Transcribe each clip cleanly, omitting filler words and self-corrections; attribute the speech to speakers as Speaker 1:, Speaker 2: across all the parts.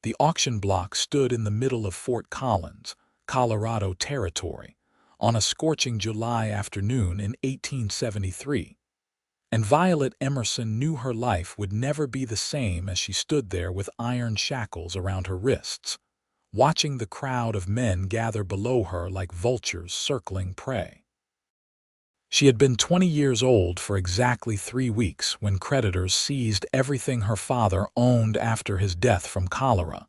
Speaker 1: The auction block stood in the middle of Fort Collins, Colorado Territory, on a scorching July afternoon in 1873. And Violet Emerson knew her life would never be the same as she stood there with iron shackles around her wrists, watching the crowd of men gather below her like vultures circling prey. She had been 20 years old for exactly 3 weeks when creditors seized everything her father owned after his death from cholera,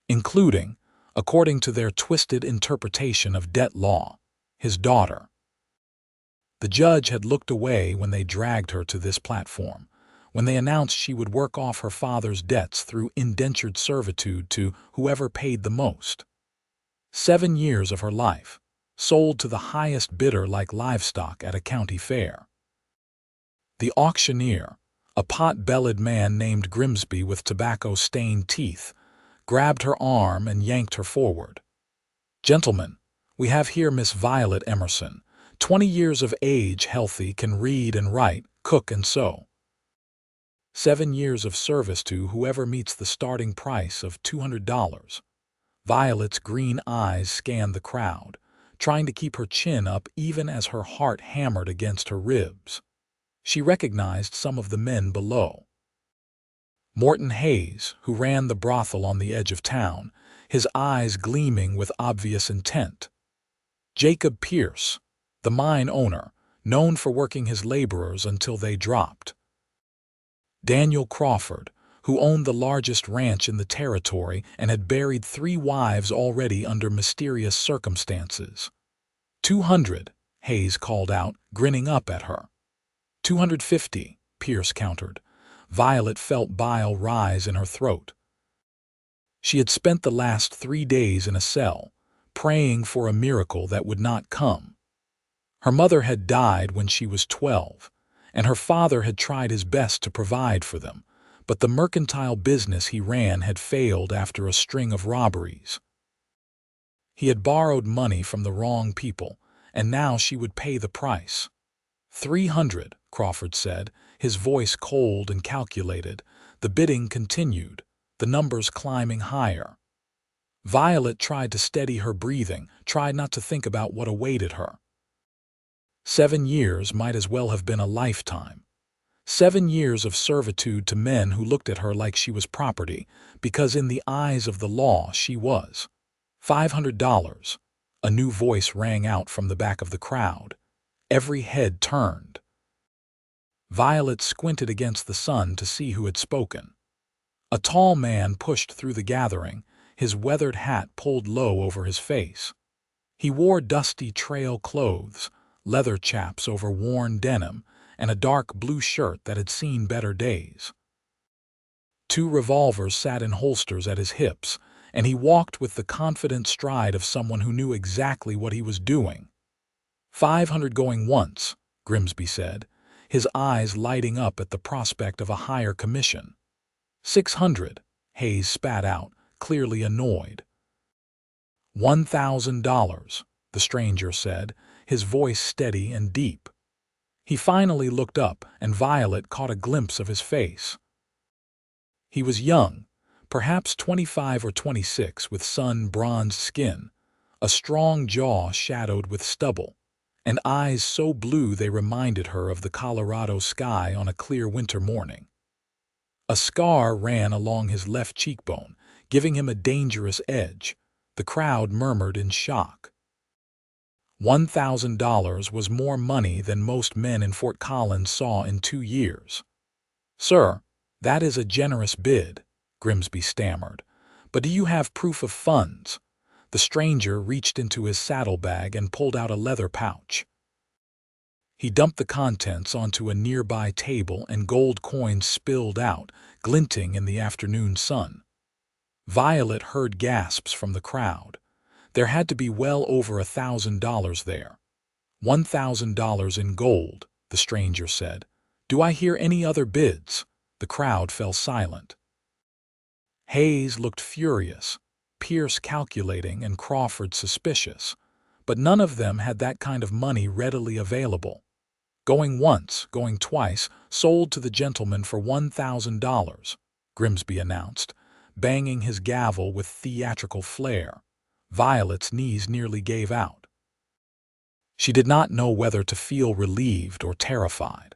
Speaker 1: including, according to their twisted interpretation of debt law, his daughter. The judge had looked away when they dragged her to this platform, when they announced she would work off her father's debts through indentured servitude to whoever paid the most. 7 years of her life, sold to the highest bidder like livestock at a county fair. The auctioneer, a pot-bellied man named Grimsby with tobacco-stained teeth, grabbed her arm and yanked her forward. "Gentlemen, we have here Miss Violet Emerson, 20 years of age, healthy, can read and write, cook and sew. 7 years of service to whoever meets the starting price of $200. Violet's green eyes scanned the crowd, trying to keep her chin up even as her heart hammered against her ribs. She recognized some of the men below. Morton Hayes, who ran the brothel on the edge of town, his eyes gleaming with obvious intent. Jacob Pierce, the mine owner, known for working his laborers until they dropped. Daniel Crawford, who owned the largest ranch in the territory and had buried 3 wives already under mysterious circumstances. 200, Hayes called out, grinning up at her. 250, Pierce countered. Violet felt bile rise in her throat. She had spent the last 3 days in a cell, praying for a miracle that would not come. Her mother had died when she was 12, and her father had tried his best to provide for them, but the mercantile business he ran had failed after a string of robberies. He had borrowed money from the wrong people, and now she would pay the price. 300, Crawford said, his voice cold and calculated. The bidding continued, the numbers climbing higher. Violet tried to steady her breathing, tried not to think about what awaited her. 7 years might as well have been a lifetime. 7 years of servitude to men who looked at her like she was property, because in the eyes of the law she was. $500. A new voice rang out from the back of the crowd. Every head turned. Violet squinted against the sun to see who had spoken. A tall man pushed through the gathering, his weathered hat pulled low over his face. He wore dusty trail clothes, leather chaps over worn denim, and a dark blue shirt that had seen better days. 2 revolvers sat in holsters at his hips, and he walked with the confident stride of someone who knew exactly what he was doing. 500 going once, Grimsby said, his eyes lighting up at the prospect of a higher commission. 600, Hayes spat out, clearly annoyed. $1,000, the stranger said, his voice steady and deep. He finally looked up, and Violet caught a glimpse of his face. He was young, perhaps 25 or 26, with sun-bronzed skin, a strong jaw shadowed with stubble, and eyes so blue they reminded her of the Colorado sky on a clear winter morning. A scar ran along his left cheekbone, giving him a dangerous edge. The crowd murmured in shock. $1,000 was more money than most men in Fort Collins saw in 2 years. "Sir, that is a generous bid," Grimsby stammered. "But do you have proof of funds?" The stranger reached into his saddlebag and pulled out a leather pouch. He dumped the contents onto a nearby table, and gold coins spilled out, glinting in the afternoon sun. Violet heard gasps from the crowd. There had to be well over $1,000 there. $1,000 in gold, the stranger said. "Do I hear any other bids?" The crowd fell silent. Hayes looked furious, Pierce calculating, and Crawford suspicious, but none of them had that kind of money readily available. "Going once, going twice, sold to the gentleman for $1,000, Grimsby announced, banging his gavel with theatrical flair. Violet's knees nearly gave out. She did not know whether to feel relieved or terrified.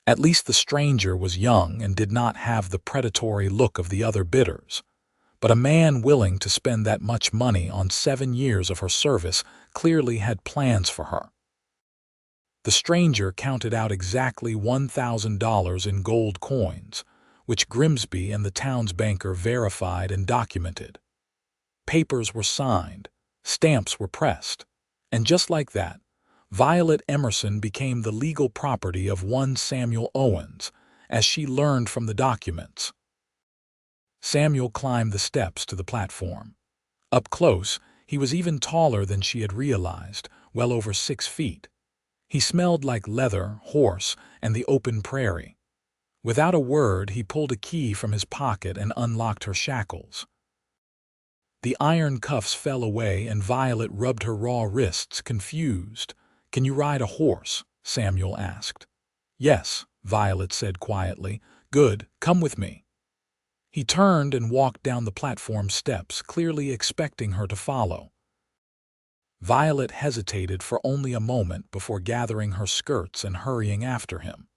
Speaker 1: At least the stranger was young and did not have the predatory look of the other bidders. But a man willing to spend that much money on 7 years of her service clearly had plans for her. The stranger counted out exactly $1,000 in gold coins, which Grimsby and the town's banker verified and documented. Papers were signed, stamps were pressed, and just like that, Violet Emerson became the legal property of one Samuel Owens, as she learned from the documents. Samuel climbed the steps to the platform. Up close, he was even taller than she had realized, well over 6 feet. He smelled like leather, horse, and the open prairie. Without a word, he pulled a key from his pocket and unlocked her shackles. The iron cuffs fell away and Violet rubbed her raw wrists, confused. "Can you ride a horse?" Samuel asked. "Yes," Violet said quietly. "Good, come with me." He turned and walked down the platform steps, clearly expecting her to follow. Violet hesitated for only a moment before gathering her skirts and hurrying after him.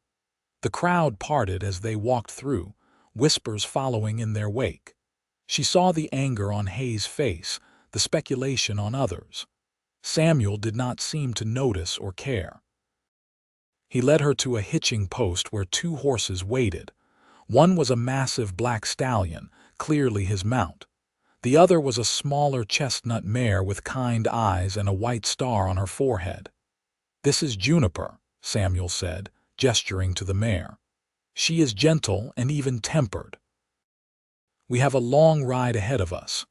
Speaker 1: The crowd parted as they walked through, whispers following in their wake. She saw the anger on Hayes' face, the speculation on others. Samuel did not seem to notice or care. He led her to a hitching post where 2 horses waited. One was a massive black stallion, clearly his mount. The other was a smaller chestnut mare with kind eyes and a white star on her forehead. "This is Juniper," Samuel said, gesturing to the mare. "She is gentle and even-tempered. We have a long ride ahead of us."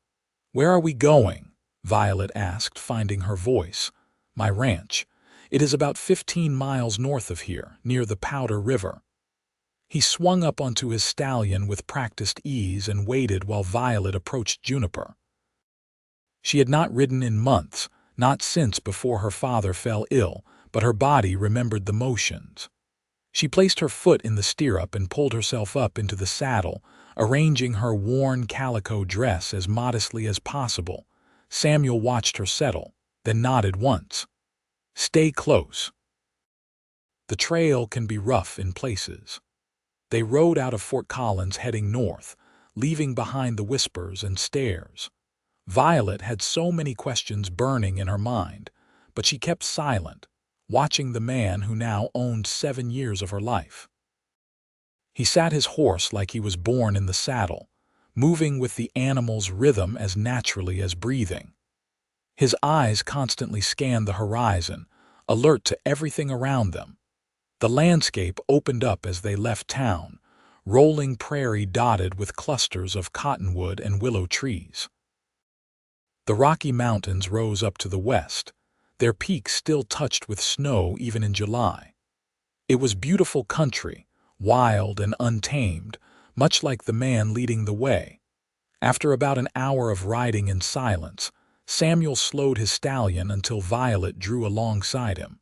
Speaker 1: "Where are we going?" Violet asked, finding her voice. "My ranch. It is about 15 miles north of here, near the Powder River." He swung up onto his stallion with practiced ease and waited while Violet approached Juniper. She had not ridden in months, not since before her father fell ill, but her body remembered the motions. She placed her foot in the stirrup and pulled herself up into the saddle, arranging her worn calico dress as modestly as possible. Samuel watched her settle, then nodded once. "Stay close. The trail can be rough in places." They rode out of Fort Collins heading north, leaving behind the whispers and stares. Violet had so many questions burning in her mind, but she kept silent, watching the man who now owned 7 years of her life. He sat his horse like he was born in the saddle, moving with the animal's rhythm as naturally as breathing. His eyes constantly scanned the horizon, alert to everything around them. The landscape opened up as they left town, rolling prairie dotted with clusters of cottonwood and willow trees. The Rocky Mountains rose up to the west, their peaks still touched with snow even in July. It was beautiful country, wild and untamed, much like the man leading the way. After about an hour of riding in silence, Samuel slowed his stallion until Violet drew alongside him.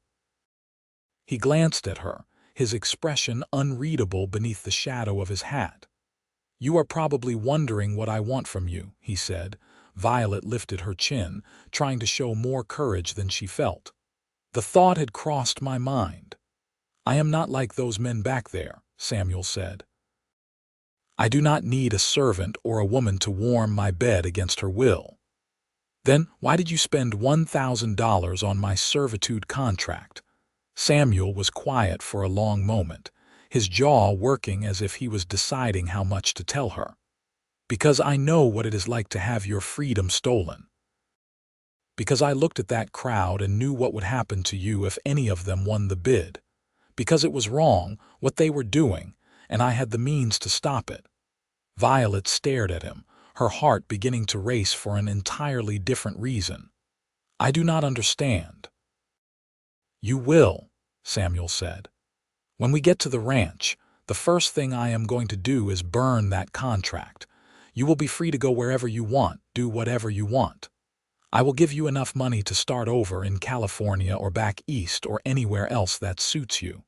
Speaker 1: He glanced at her, his expression unreadable beneath the shadow of his hat. "You are probably wondering what I want from you," he said. Violet lifted her chin, trying to show more courage than she felt. "The thought had crossed my mind." "I am not like those men back there," Samuel said. "I do not need a servant or a woman to warm my bed against her will." "Then why did you spend $1,000 on my servitude contract?" Samuel was quiet for a long moment, his jaw working as if he was deciding how much to tell her. "Because I know what it is like to have your freedom stolen. Because I looked at that crowd and knew what would happen to you if any of them won the bid. Because it was wrong, what they were doing, and I had the means to stop it." Violet stared at him, her heart beginning to race for an entirely different reason. "I do not understand." "You will," Samuel said. "When we get to the ranch, the first thing I am going to do is burn that contract. You will be free to go wherever you want, do whatever you want. I will give you enough money to start over in California or back east or anywhere else that suits you."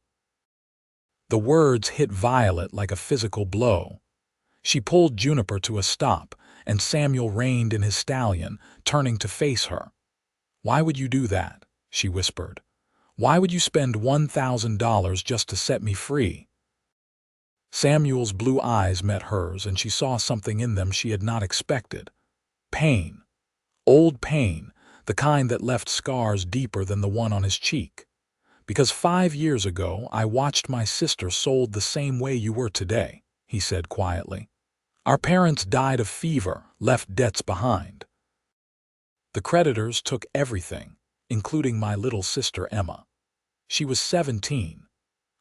Speaker 1: The words hit Violet like a physical blow. She pulled Juniper to a stop, and Samuel reined in his stallion, turning to face her. "Why would you do that?" she whispered. "Why would you spend $1,000 just to set me free?" Samuel's blue eyes met hers, and she saw something in them she had not expected. Pain. Old pain, the kind that left scars deeper than the one on his cheek. "Because 5 years ago I watched my sister sold the same way you were today," he said quietly. "Our parents died of fever, left debts behind. The creditors took everything, including my little sister Emma. She was 17.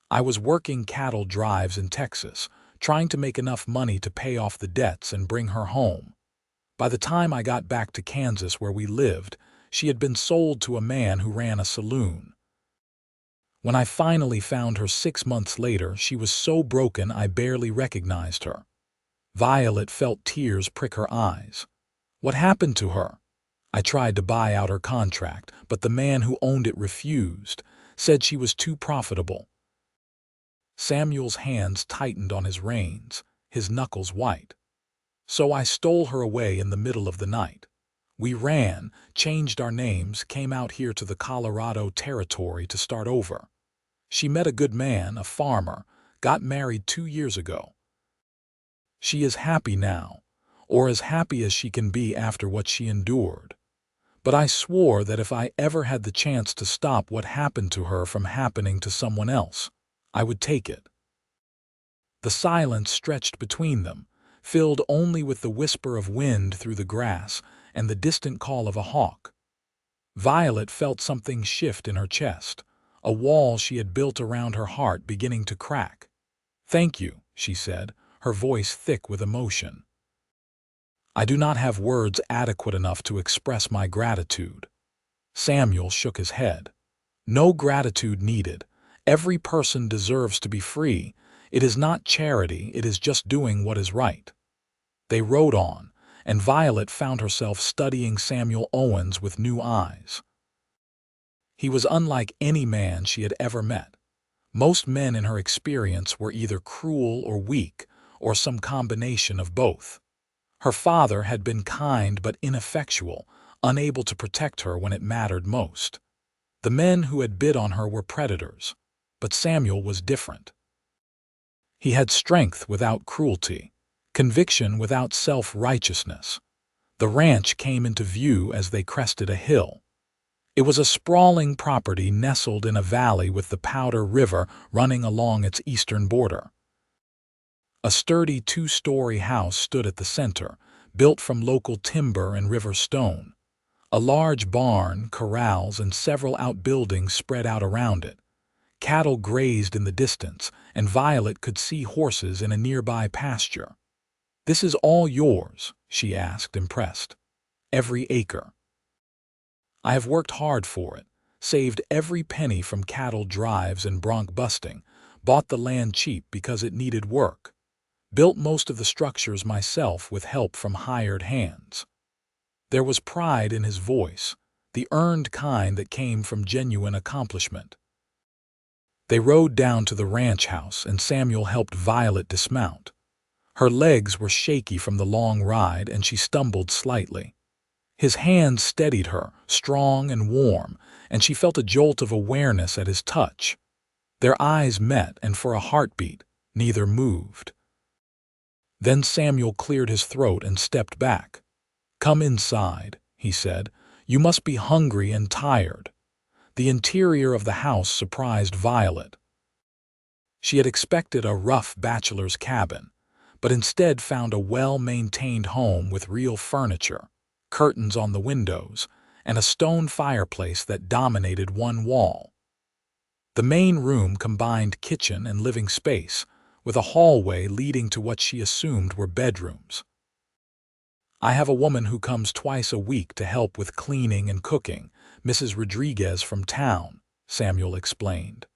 Speaker 1: I was working cattle drives in Texas, trying to make enough money to pay off the debts and bring her home. By the time I got back to Kansas where we lived, she had been sold to a man who ran a saloon. When I finally found her 6 months later, she was so broken I barely recognized her." Violet felt tears prick her eyes. "What happened to her?" "I tried to buy out her contract, but the man who owned it refused, said she was too profitable." Samuel's hands tightened on his reins, his knuckles white. "So I stole her away in the middle of the night. We ran, changed our names, came out here to the Colorado territory to start over. She met a good man, a farmer, got married 2 years ago. She is happy now, or as happy as she can be after what she endured. But I swore that if I ever had the chance to stop what happened to her from happening to someone else, I would take it." The silence stretched between them, filled only with the whisper of wind through the grass and the distant call of a hawk. Violet felt something shift in her chest, a wall she had built around her heart beginning to crack. "Thank you," she said, her voice thick with emotion. "I do not have words adequate enough to express my gratitude." Samuel shook his head. "No gratitude needed. Every person deserves to be free. It is not charity, it is just doing what is right." They rode on, and Violet found herself studying Samuel Owens with new eyes. He was unlike any man she had ever met. Most men in her experience were either cruel or weak, or some combination of both. Her father had been kind but ineffectual, unable to protect her when it mattered most. The men who had bid on her were predators, but Samuel was different. He had strength without cruelty, conviction without self-righteousness. The ranch came into view as they crested a hill. It was a sprawling property nestled in a valley with the Powder River running along its eastern border. A sturdy 2-story house stood at the center, built from local timber and river stone. A large barn, corrals, and several outbuildings spread out around it. Cattle grazed in the distance, and Violet could see horses in a nearby pasture. "This is all yours?" she asked, impressed. "Every acre. I have worked hard for it, saved every penny from cattle drives and bronc busting, bought the land cheap because it needed work, built most of the structures myself with help from hired hands." There was pride in his voice, the earned kind that came from genuine accomplishment. They rode down to the ranch house, and Samuel helped Violet dismount. Her legs were shaky from the long ride, and she stumbled slightly. His hands steadied her, strong and warm, and she felt a jolt of awareness at his touch. Their eyes met, and for a heartbeat, neither moved. Then Samuel cleared his throat and stepped back. "Come inside," he said. "You must be hungry and tired." The interior of the house surprised Violet. She had expected a rough bachelor's cabin, but instead found a well-maintained home with real furniture, curtains on the windows, and a stone fireplace that dominated one wall. The main room combined kitchen and living space, with a hallway leading to what she assumed were bedrooms. "I have a woman who comes twice a week to help with cleaning and cooking, Mrs. Rodriguez from town," Samuel explained.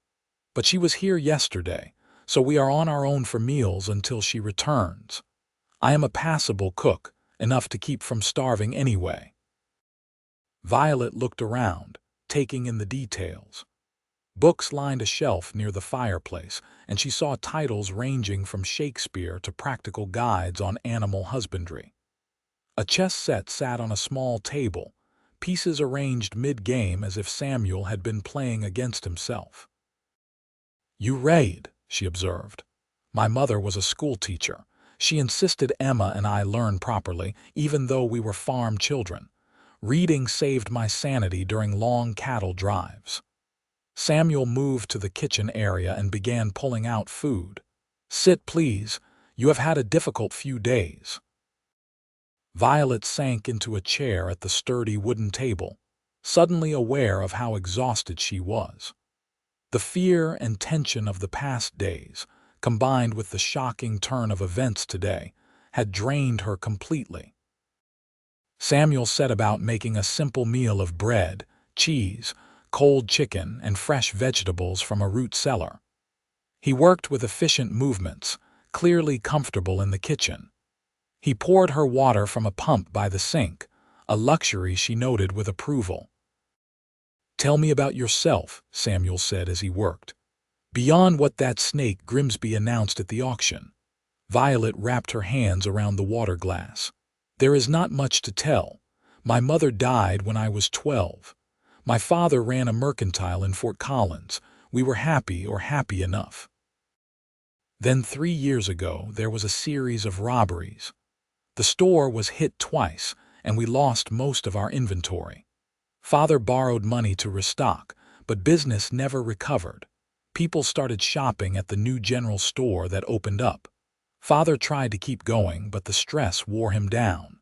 Speaker 1: "But she was here yesterday, so we are on our own for meals until she returns. I am a passable cook, enough to keep from starving anyway." Violet looked around, taking in the details. Books lined a shelf near the fireplace, and she saw titles ranging from Shakespeare to practical guides on animal husbandry. A chess set sat on a small table, pieces arranged mid-game as if Samuel had been playing against himself. "You read," she observed. "My mother was a schoolteacher. She insisted Emma and I learn properly, even though we were farm children. Reading saved my sanity during long cattle drives." Samuel moved to the kitchen area and began pulling out food. "Sit, please. You have had a difficult few days." Violet sank into a chair at the sturdy wooden table, suddenly aware of how exhausted she was. The fear and tension of the past days, combined with the shocking turn of events today, had drained her completely. Samuel set about making a simple meal of bread, cheese, cold chicken, and fresh vegetables from a root cellar. He worked with efficient movements, clearly comfortable in the kitchen. He poured her water from a pump by the sink, a luxury she noted with approval. "Tell me about yourself," Samuel said as he worked. "Beyond what that snake Grimsby announced at the auction." Violet wrapped her hands around the water glass. "There is not much to tell. My mother died when I was 12. My father ran a mercantile in Fort Collins. We were happy enough. Then 3 years ago there was a series of robberies. The store was hit twice, and we lost most of our inventory. Father borrowed money to restock, but business never recovered. People started shopping at the new general store that opened up. Father tried to keep going, but the stress wore him down.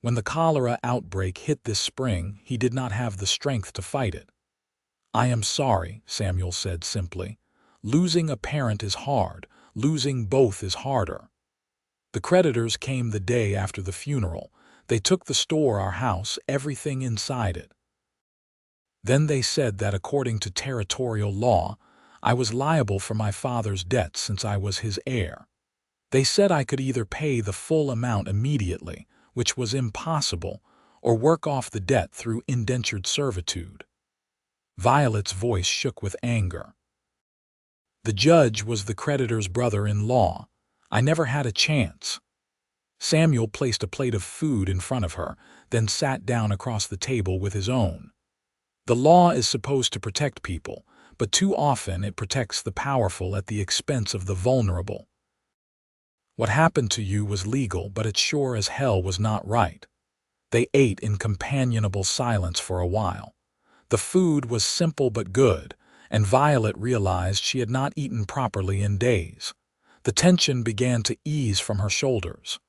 Speaker 1: When the cholera outbreak hit this spring, he did not have the strength to fight it." "I am sorry," Samuel said simply. "Losing a parent is hard. Losing both is harder." "The creditors came the day after the funeral. They took the store, our house, everything inside it. Then they said that according to territorial law, I was liable for my father's debts since I was his heir. They said I could either pay the full amount immediately, which was impossible, or work off the debt through indentured servitude." Violet's voice shook with anger. "The judge was the creditor's brother-in-law. I never had a chance." Samuel placed a plate of food in front of her, then sat down across the table with his own. "The law is supposed to protect people, but too often it protects the powerful at the expense of the vulnerable. What happened to you was legal, but it sure as hell was not right." They ate in companionable silence for a while. The food was simple but good, and Violet realized she had not eaten properly in days. The tension began to ease from her shoulders.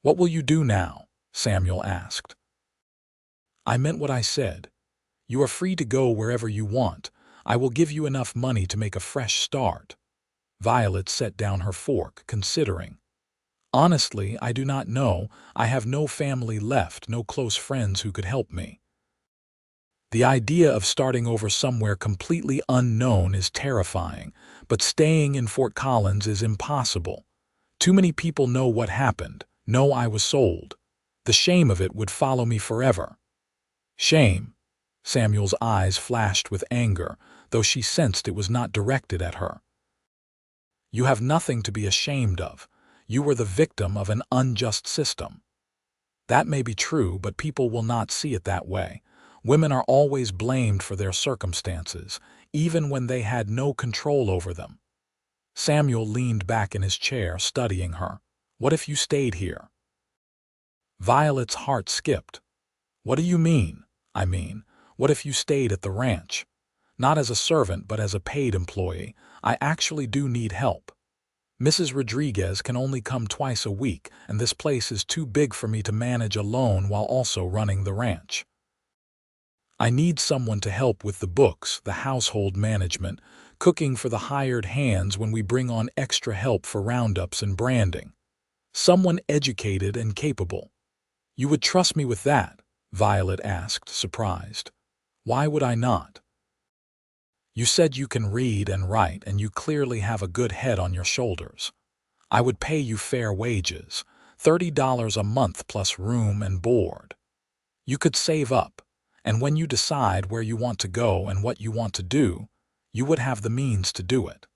Speaker 1: "What will you do now?" Samuel asked. "I meant what I said. You are free to go wherever you want. I will give you enough money to make a fresh start." Violet set down her fork, considering. "Honestly, I do not know. I have no family left, no close friends who could help me. The idea of starting over somewhere completely unknown is terrifying, but staying in Fort Collins is impossible. Too many people know what happened, know I was sold. The shame of it would follow me forever." "Shame?" Samuel's eyes flashed with anger, though she sensed it was not directed at her. "You have nothing to be ashamed of. You were the victim of an unjust system." "That may be true, but people will not see it that way. Women are always blamed for their circumstances, even when they had no control over them." Samuel leaned back in his chair, studying her. "What if you stayed here?" Violet's heart skipped. "What do you mean?" "I mean, what if you stayed at the ranch? Not as a servant, but as a paid employee. I actually do need help. Mrs. Rodriguez can only come twice a week, and this place is too big for me to manage alone while also running the ranch. I need someone to help with the books, the household management, cooking for the hired hands when we bring on extra help for roundups and branding. Someone educated and capable." "You would trust me with that?" Violet asked, surprised. "Why would I not? You said you can read and write, and you clearly have a good head on your shoulders. I would pay you fair wages, $30 a month plus room and board. You could save up, and when you decide where you want to go and what you want to do, you would have the means to do it.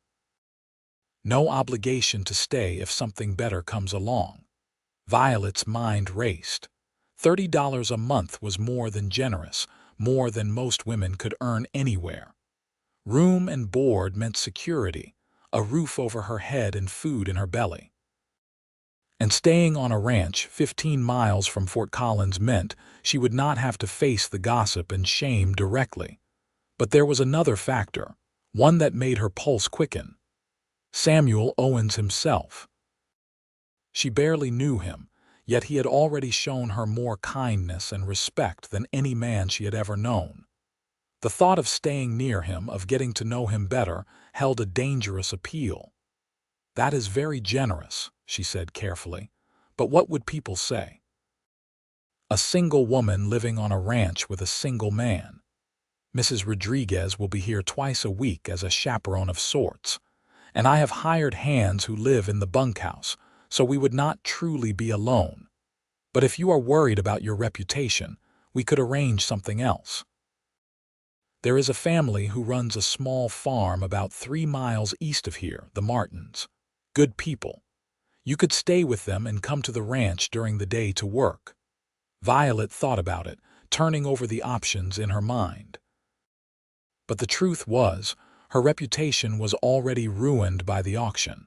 Speaker 1: No obligation to stay if something better comes along." Violet's mind raced. $30 a month was more than generous, more than most women could earn anywhere. Room and board meant security, a roof over her head and food in her belly. And staying on a ranch 15 miles from Fort Collins meant she would not have to face the gossip and shame directly. But there was another factor, one that made her pulse quicken. Samuel Owens himself. She barely knew him, yet he had already shown her more kindness and respect than any man she had ever known. The thought of staying near him, of getting to know him better, held a dangerous appeal. "That is very generous," she said carefully. "But what would people say? A single woman living on a ranch with a single man. Mrs. Rodriguez will be here twice a week as a chaperone of sorts, and I have hired hands who live in the bunkhouse, so we would not truly be alone. But if you are worried about your reputation, we could arrange something else. There is a family who runs a small farm about 3 miles east of here, the Martins. Good people. You could stay with them and come to the ranch during the day to work." Violet thought about it, turning over the options in her mind. But the truth was, her reputation was already ruined by the auction.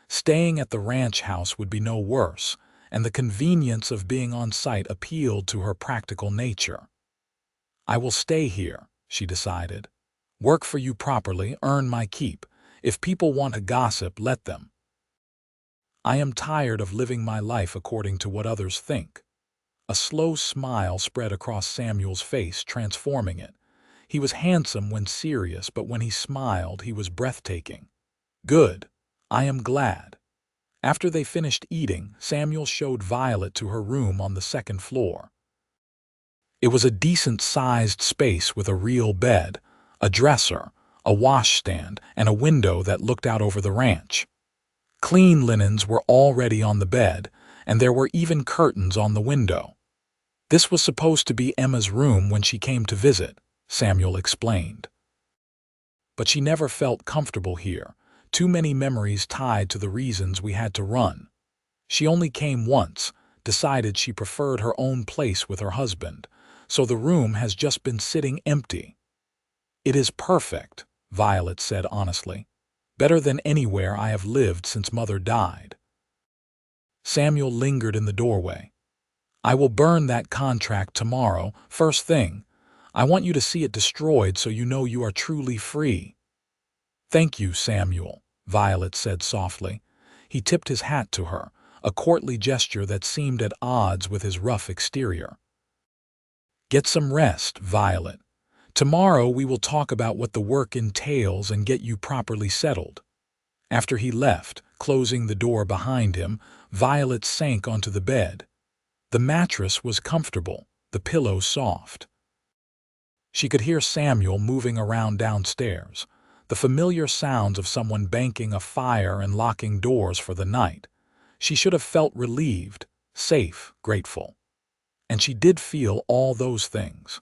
Speaker 1: Staying at the ranch house would be no worse, and the convenience of being on site appealed to her practical nature. "I will stay here," she decided. "Work for you properly, earn my keep. If people want to gossip, let them. I am tired of living my life according to what others think." A slow smile spread across Samuel's face, transforming it. He was handsome when serious, but when he smiled, he was breathtaking. "Good. I am glad." After they finished eating, Samuel showed Violet to her room on the second floor. It was a decent-sized space with a real bed, a dresser, a washstand, and a window that looked out over the ranch. Clean linens were already on the bed, and there were even curtains on the window. "This was supposed to be Emma's room when she came to visit," Samuel explained. "But she never felt comfortable here. Too many memories tied to the reasons we had to run. She only came once, decided she preferred her own place with her husband, so the room has just been sitting empty." "It is perfect," Violet said honestly. "Better than anywhere I have lived since Mother died." Samuel lingered in the doorway. "I will burn that contract tomorrow, first thing. I want you to see it destroyed so you know you are truly free." "Thank you, Samuel," Violet said softly. He tipped his hat to her, a courtly gesture that seemed at odds with his rough exterior. "Get some rest, Violet. Tomorrow we will talk about what the work entails and get you properly settled." After he left, closing the door behind him, Violet sank onto the bed. The mattress was comfortable, the pillow soft. She could hear Samuel moving around downstairs, the familiar sounds of someone banking a fire and locking doors for the night. She should have felt relieved, safe, grateful. And she did feel all those things.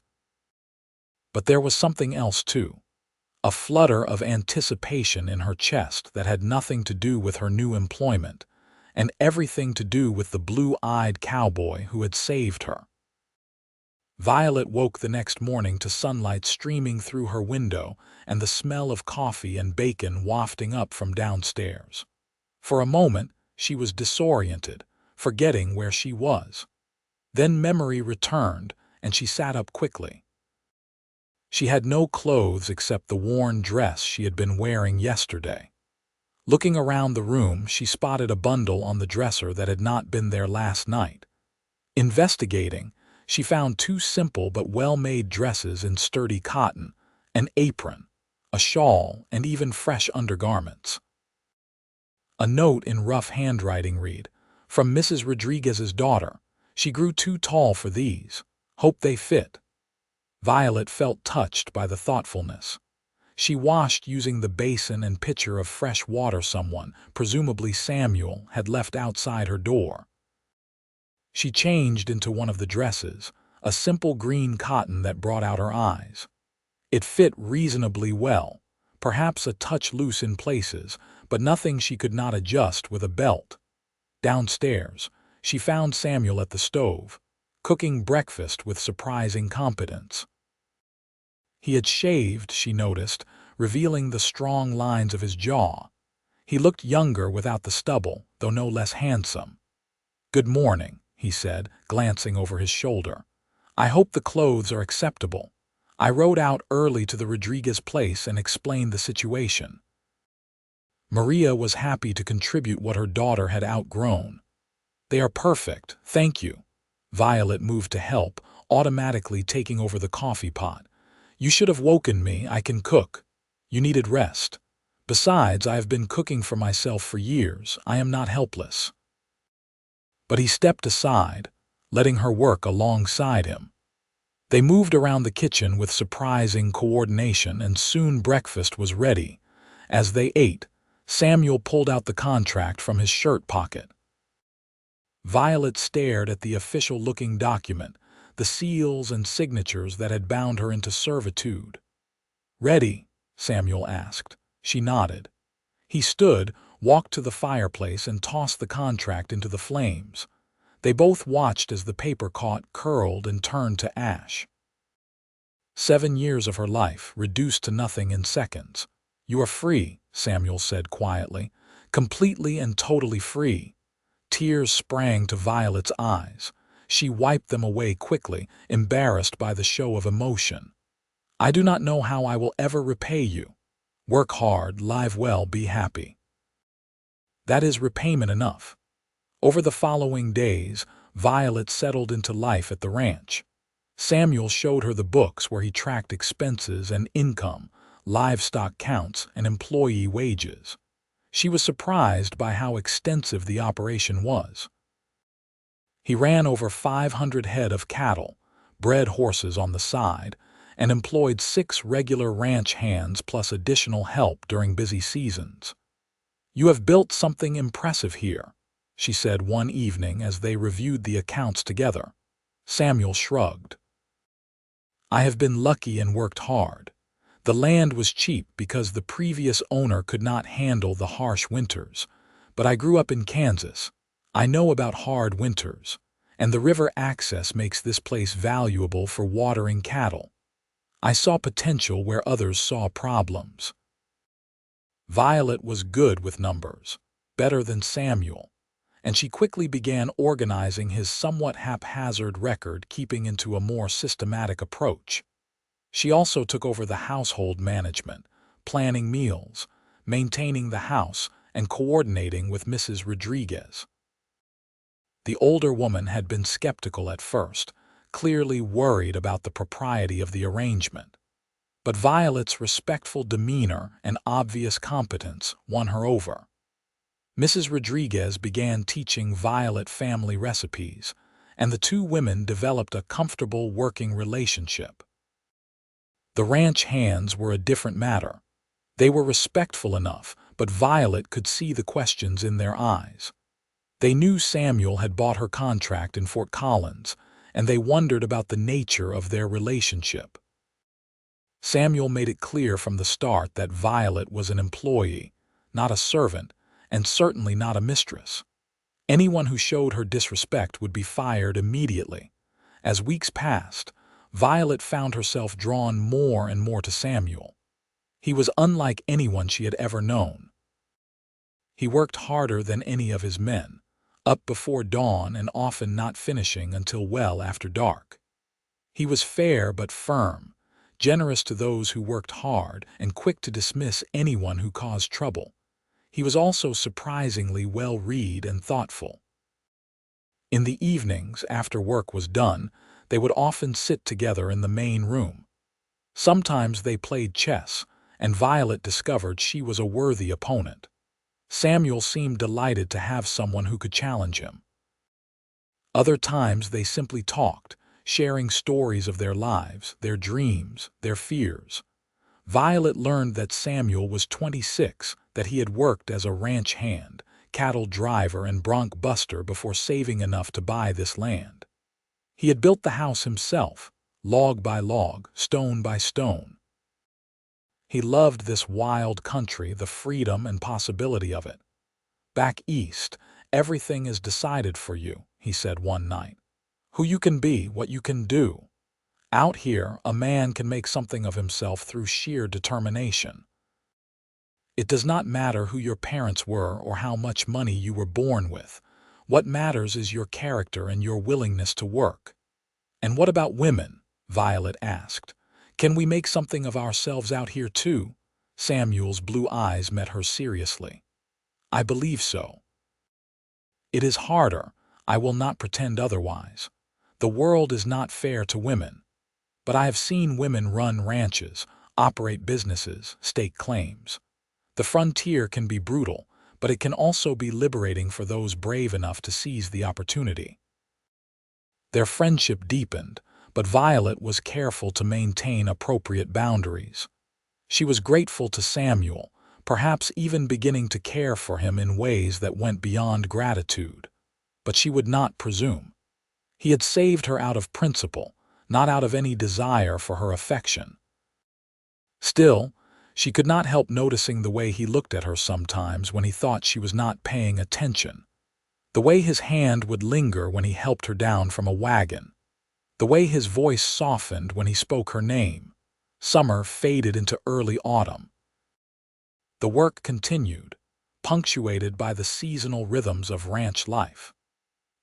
Speaker 1: But there was something else too. A flutter of anticipation in her chest that had nothing to do with her new employment, and everything to do with the blue-eyed cowboy who had saved her. Violet woke the next morning to sunlight streaming through her window and the smell of coffee and bacon wafting up from downstairs. For a moment, she was disoriented, forgetting where she was. Then memory returned, and she sat up quickly. She had no clothes except the worn dress she had been wearing yesterday. Looking around the room, she spotted a bundle on the dresser that had not been there last night. Investigating, she found 2 simple but well-made dresses in sturdy cotton, an apron, a shawl, and even fresh undergarments. A note in rough handwriting read, "From Mrs. Rodriguez's daughter. She grew too tall for these. Hope they fit." Violet felt touched by the thoughtfulness. She washed using the basin and pitcher of fresh water someone, presumably Samuel, had left outside her door. She changed into one of the dresses, a simple green cotton that brought out her eyes. It fit reasonably well, perhaps a touch loose in places, but nothing she could not adjust with a belt. Downstairs, She found Samuel at the stove, cooking breakfast with surprising competence. He had shaved, she noticed, revealing the strong lines of his jaw. He looked younger without the stubble, though no less handsome. "Good morning," he said, glancing over his shoulder. "I hope the clothes are acceptable. I rode out early to the Rodriguez place and explained the situation." Maria was happy to contribute what her daughter had outgrown. "They are perfect, thank you." Violet moved to help, automatically taking over the coffee pot. "You should have woken me, I can cook. You needed rest. Besides, I have been cooking for myself for years, I am not helpless." But he stepped aside, letting her work alongside him. They moved around the kitchen with surprising coordination, and soon breakfast was ready. As they ate, Samuel pulled out the contract from his shirt pocket. Violet stared at the official-looking document, the seals and signatures that had bound her into servitude. "Ready?" Samuel asked. She nodded. He stood, walked to the fireplace, and tossed the contract into the flames. They both watched as the paper caught, curled, and turned to ash. 7 years of her life, reduced to nothing in seconds. "You are free," Samuel said quietly. "Completely and totally free." Tears sprang to Violet's eyes. She wiped them away quickly, embarrassed by the show of emotion. "I do not know how I will ever repay you. Work hard, live well, be happy. That is repayment enough." Over the following days, Violet settled into life at the ranch. Samuel showed her the books where he tracked expenses and income, livestock counts, and employee wages. She was surprised by how extensive the operation was. He ran over 500 head of cattle, bred horses on the side, and employed 6 regular ranch hands plus additional help during busy seasons. "You have built something impressive here," she said one evening as they reviewed the accounts together. Samuel shrugged. "I have been lucky and worked hard. The land was cheap because the previous owner could not handle the harsh winters. But I grew up in Kansas. I know about hard winters, and the river access makes this place valuable for watering cattle. I saw potential where others saw problems." Violet was good with numbers, better than Samuel, and she quickly began organizing his somewhat haphazard record, keeping into a more systematic approach. She also took over the household management, planning meals, maintaining the house, and coordinating with Mrs. Rodriguez. The older woman had been skeptical at first, clearly worried about the propriety of the arrangement. But Violet's respectful demeanor and obvious competence won her over. Mrs. Rodriguez began teaching Violet family recipes, and the two women developed a comfortable working relationship. The ranch hands were a different matter. They were respectful enough, but Violet could see the questions in their eyes. They knew Samuel had bought her contract in Fort Collins, and they wondered about the nature of their relationship. Samuel made it clear from the start that Violet was an employee, not a servant, and certainly not a mistress. Anyone who showed her disrespect would be fired immediately. As weeks passed, Violet found herself drawn more and more to Samuel. He was unlike anyone she had ever known. He worked harder than any of his men, up before dawn and often not finishing until well after dark. He was fair but firm, generous to those who worked hard, and quick to dismiss anyone who caused trouble. He was also surprisingly well-read and thoughtful. In the evenings, after work was done, they would often sit together in the main room. Sometimes they played chess, and Violet discovered she was a worthy opponent. Samuel seemed delighted to have someone who could challenge him. Other times they simply talked, sharing stories of their lives, their dreams, their fears. Violet learned that Samuel was 26, that he had worked as a ranch hand, cattle driver, and bronc buster before saving enough to buy this land. He had built the house himself, log by log, stone by stone. He loved this wild country, the freedom and possibility of it. "Back east, everything is decided for you," he said one night. "Who you can be, what you can do. Out here, a man can make something of himself through sheer determination. It does not matter who your parents were or how much money you were born with. What matters is your character and your willingness to work." "And what about women?" Violet asked. "Can we make something of ourselves out here too?" Samuel's blue eyes met her seriously. "I believe so. It is harder, I will not pretend otherwise. The world is not fair to women. But I have seen women run ranches, operate businesses, stake claims. The frontier can be brutal, but it can also be liberating for those brave enough to seize the opportunity." Their friendship deepened, but Violet was careful to maintain appropriate boundaries. She was grateful to Samuel, perhaps even beginning to care for him in ways that went beyond gratitude. But she would not presume. He had saved her out of principle, not out of any desire for her affection. Still, she could not help noticing the way he looked at her sometimes when he thought she was not paying attention. The way his hand would linger when he helped her down from a wagon. The way his voice softened when he spoke her name. Summer faded into early autumn. The work continued, punctuated by the seasonal rhythms of ranch life.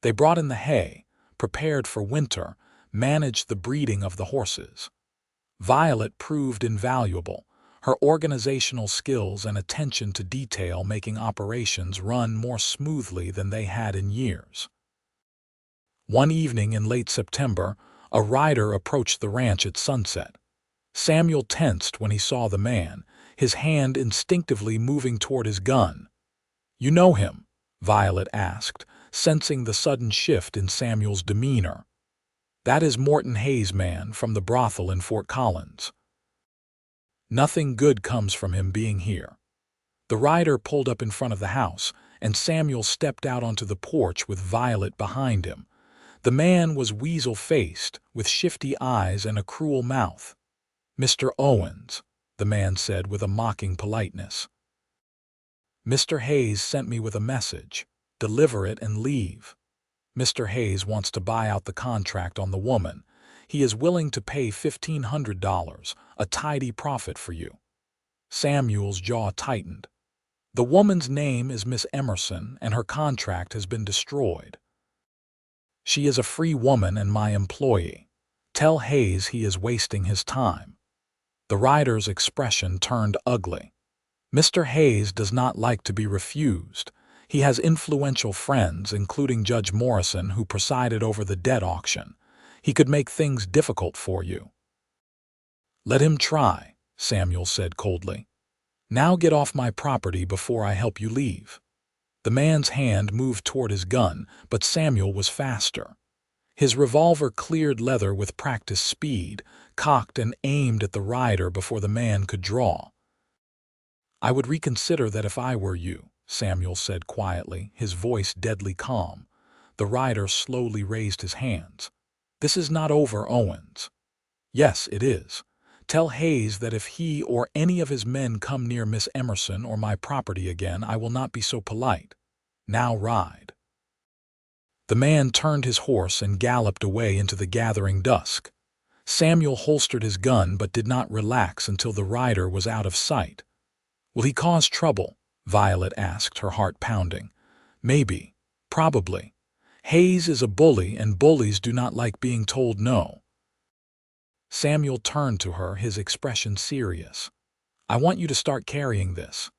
Speaker 1: They brought in the hay, prepared for winter, managed the breeding of the horses. Violet proved invaluable, her organizational skills and attention to detail making operations run more smoothly than they had in years. One evening in late September, a rider approached the ranch at sunset. Samuel tensed when he saw the man, his hand instinctively moving toward his gun. "You know him?" Violet asked, sensing the sudden shift in Samuel's demeanor. "That is Morton Hayes' man from the brothel in Fort Collins. Nothing good comes from him being here." The rider pulled up in front of the house, and Samuel stepped out onto the porch with Violet behind him. The man was weasel-faced, with shifty eyes and a cruel mouth. "Mr. Owens," the man said with a mocking politeness. "Mr. Hayes sent me with a message. Deliver it and leave. Mr. Hayes wants to buy out the contract on the woman. He is willing to pay $1,500, a tidy profit for you." Samuel's jaw tightened. "The woman's name is Miss Emerson, and her contract has been destroyed. She is a free woman and my employee. Tell Hayes he is wasting his time." The rider's expression turned ugly. "Mr. Hayes does not like to be refused. He has influential friends, including Judge Morrison, who presided over the debt auction. He could make things difficult for you." "Let him try," Samuel said coldly. "Now get off my property before I help you leave." The man's hand moved toward his gun, but Samuel was faster. His revolver cleared leather with practiced speed, cocked and aimed at the rider before the man could draw. "I would reconsider that if I were you," Samuel said quietly, his voice deadly calm. The rider slowly raised his hands. "This is not over, Owens." "Yes, it is. Tell Hayes that if he or any of his men come near Miss Emerson or my property again, I will not be so polite. Now ride." The man turned his horse and galloped away into the gathering dusk. Samuel holstered his gun but did not relax until the rider was out of sight. "Will he cause trouble?" Violet asked, her heart pounding. "Maybe. Probably. Hayes is a bully, and bullies do not like being told no." Samuel turned to her, his expression serious. "I want you to start carrying this."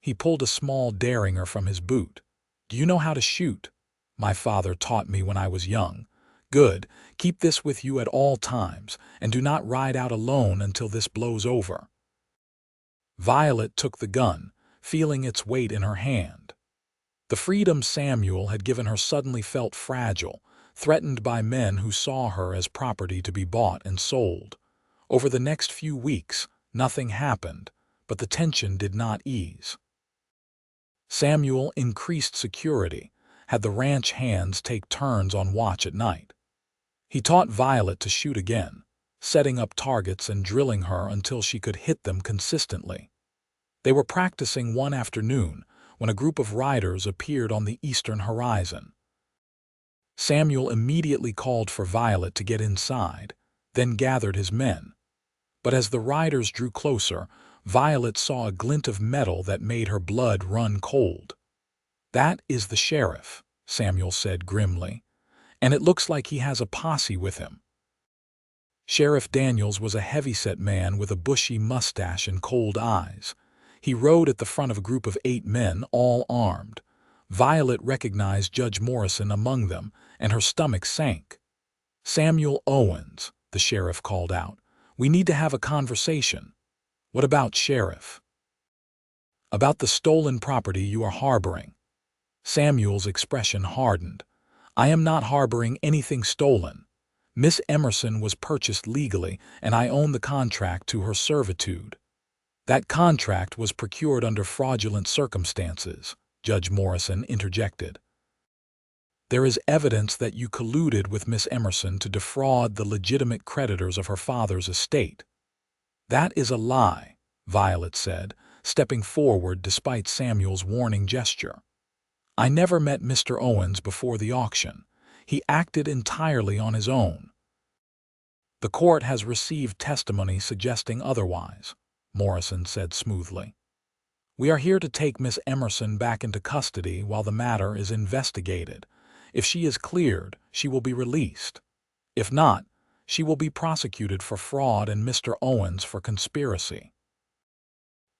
Speaker 1: He pulled a small derringer from his boot. "Do you know how to shoot?" "My father taught me when I was young." "Good. Keep this with you at all times, and do not ride out alone until this blows over." Violet took the gun, feeling its weight in her hand. The freedom Samuel had given her suddenly felt fragile, threatened by men who saw her as property to be bought and sold. Over the next few weeks, nothing happened, but the tension did not ease. Samuel increased security, had the ranch hands take turns on watch at night. He taught Violet to shoot again, setting up targets and drilling her until she could hit them consistently. They were practicing one afternoon when a group of riders appeared on the eastern horizon. Samuel immediately called for Violet to get inside, then gathered his men. But as the riders drew closer, Violet saw a glint of metal that made her blood run cold. "That is the sheriff," Samuel said grimly, "and it looks like he has a posse with him." Sheriff Daniels was a heavy-set man with a bushy mustache and cold eyes. He rode at the front of a group of 8 men, all armed. Violet recognized Judge Morrison among them, and her stomach sank. "Samuel Owens," the sheriff called out. "We need to have a conversation." "What about, Sheriff?" "About the stolen property you are harboring." Samuel's expression hardened. "I am not harboring anything stolen. Miss Emerson was purchased legally, and I own the contract to her servitude." "That contract was procured under fraudulent circumstances," Judge Morrison interjected. "There is evidence that you colluded with Miss Emerson to defraud the legitimate creditors of her father's estate." "That is a lie," Violet said, stepping forward despite Samuel's warning gesture. "I never met Mr. Owens before the auction. He acted entirely on his own." "The court has received testimony suggesting otherwise," Morrison said smoothly. "We are here to take Miss Emerson back into custody while the matter is investigated. If she is cleared, she will be released. If not, she will be prosecuted for fraud and Mr. Owens for conspiracy."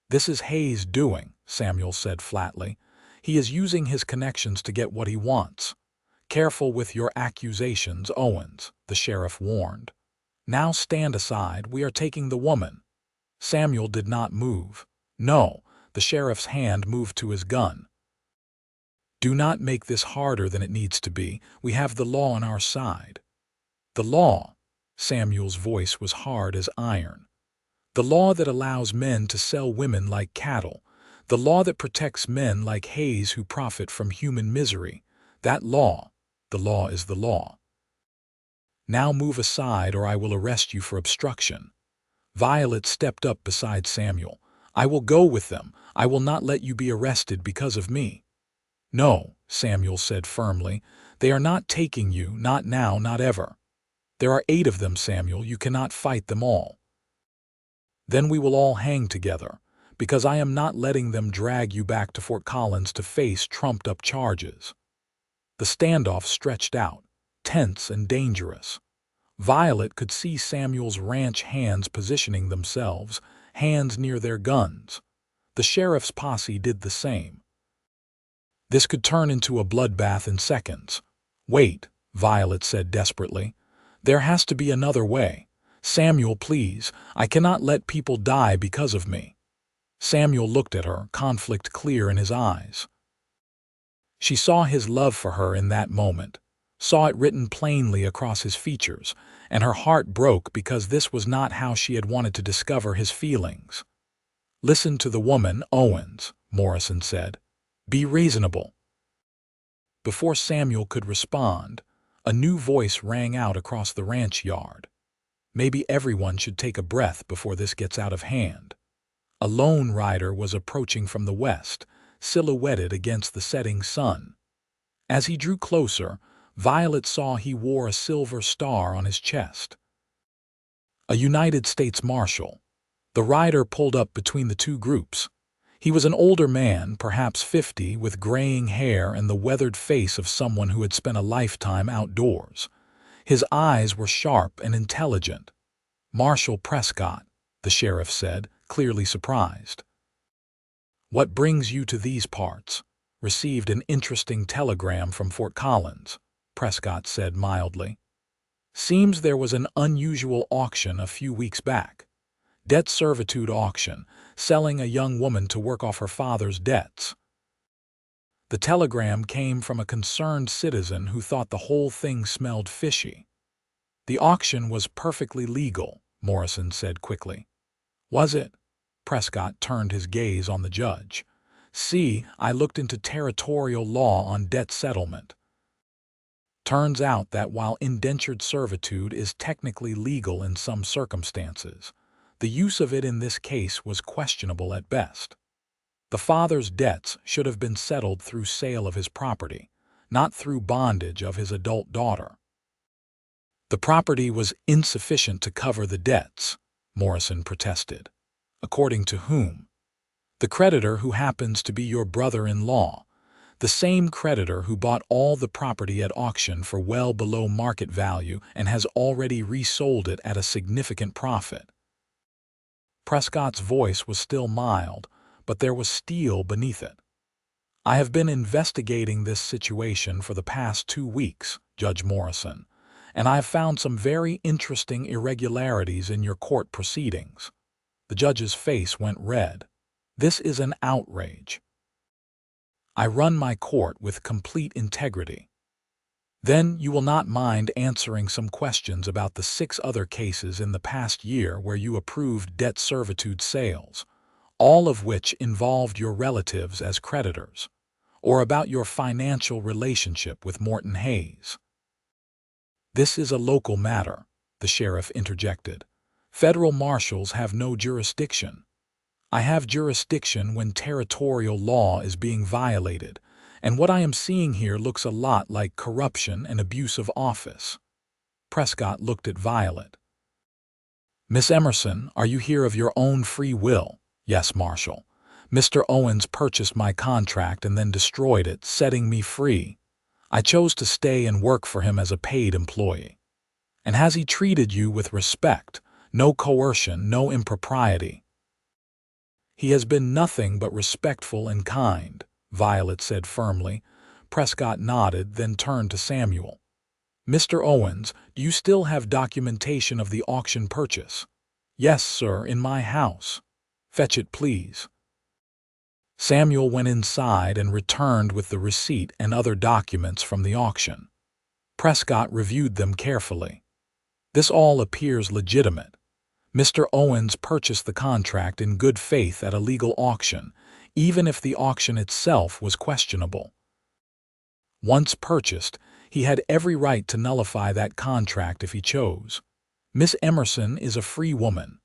Speaker 1: "This is Hayes' doing," Samuel said flatly. "He is using his connections to get what he wants." "Careful with your accusations, Owens," the sheriff warned. "Now stand aside, we are taking the woman." Samuel did not move. "No," the sheriff's hand moved to his gun. "Do not make this harder than it needs to be. We have the law on our side." "The law?" Samuel's voice was hard as iron. "The law that allows men to sell women like cattle. The law that protects men like Hayes who profit from human misery. That law. The law is the law." "Now move aside or I will arrest you for obstruction." Violet stepped up beside Samuel. "I will go with them. I will not let you be arrested because of me." "No," Samuel said firmly. "They are not taking you, not now, not ever. There are 8 of them, Samuel. You cannot fight them all." "Then we will all hang together, because I am not letting them drag you back to Fort Collins to face trumped-up charges." The standoff stretched out, tense and dangerous. Violet could see Samuel's ranch hands positioning themselves, hands near their guns. The sheriff's posse did the same. This could turn into a bloodbath in seconds. "Wait," Violet said desperately. "There has to be another way. Samuel, please, I cannot let people die because of me." Samuel looked at her, conflict clear in his eyes. She saw his love for her in that moment, saw it written plainly across his features, and her heart broke because this was not how she had wanted to discover his feelings. "Listen to the woman, Owens," Morrison said. "Be reasonable." Before Samuel could respond, a new voice rang out across the ranch yard. "Maybe everyone should take a breath before this gets out of hand." A lone rider was approaching from the west, silhouetted against the setting sun. As he drew closer, Violet saw he wore a silver star on his chest. A United States Marshal. The rider pulled up between the two groups. He was an older man, perhaps 50, with graying hair and the weathered face of someone who had spent a lifetime outdoors. His eyes were sharp and intelligent. "Marshal Prescott," the sheriff said, clearly surprised. "What brings you to these parts?" "Received an interesting telegram from Fort Collins," Prescott said mildly. "Seems there was an unusual auction a few weeks back. Debt servitude auction, selling a young woman to work off her father's debts." The telegram came from a concerned citizen who thought the whole thing smelled fishy. "The auction was perfectly legal," Morrison said quickly. "Was it?" Prescott turned his gaze on the judge. "See, I looked into territorial law on debt settlement. Turns out that while indentured servitude is technically legal in some circumstances, the use of it in this case was questionable at best. The father's debts should have been settled through sale of his property, not through bondage of his adult daughter. The property was insufficient to cover the debts, Morrison protested. According to whom? The creditor who happens to be your brother-in-law, the same creditor who bought all the property at auction for well below market value and has already resold it at a significant profit. Prescott's voice was still mild, but there was steel beneath it. I have been investigating this situation for the past 2 weeks, Judge Morrison, and I have found some very interesting irregularities in your court proceedings. The judge's face went red. This is an outrage. I run my court with complete integrity. Then you will not mind answering some questions about the 6 other cases in the past year where you approved debt servitude sales, all of which involved your relatives as creditors, or about your financial relationship with Morton Hayes. This is a local matter, the sheriff interjected. Federal marshals have no jurisdiction. I have jurisdiction when territorial law is being violated, and what I am seeing here looks a lot like corruption and abuse of office. Prescott looked at Violet. Miss Emerson, are you here of your own free will? Yes, Marshal. Mr. Owens purchased my contract and then destroyed it, setting me free. I chose to stay and work for him as a paid employee. And has he treated you with respect? No coercion, no impropriety. He has been nothing but respectful and kind, Violet said firmly. Prescott nodded, then turned to Samuel. Mr. Owens, do you still have documentation of the auction purchase? Yes, sir, in my house. Fetch it, please. Samuel went inside and returned with the receipt and other documents from the auction. Prescott reviewed them carefully. This all appears legitimate. Mr. Owens purchased the contract in good faith at a legal auction, even if the auction itself was questionable. Once purchased, he had every right to nullify that contract if he chose. Miss Emerson is a free woman.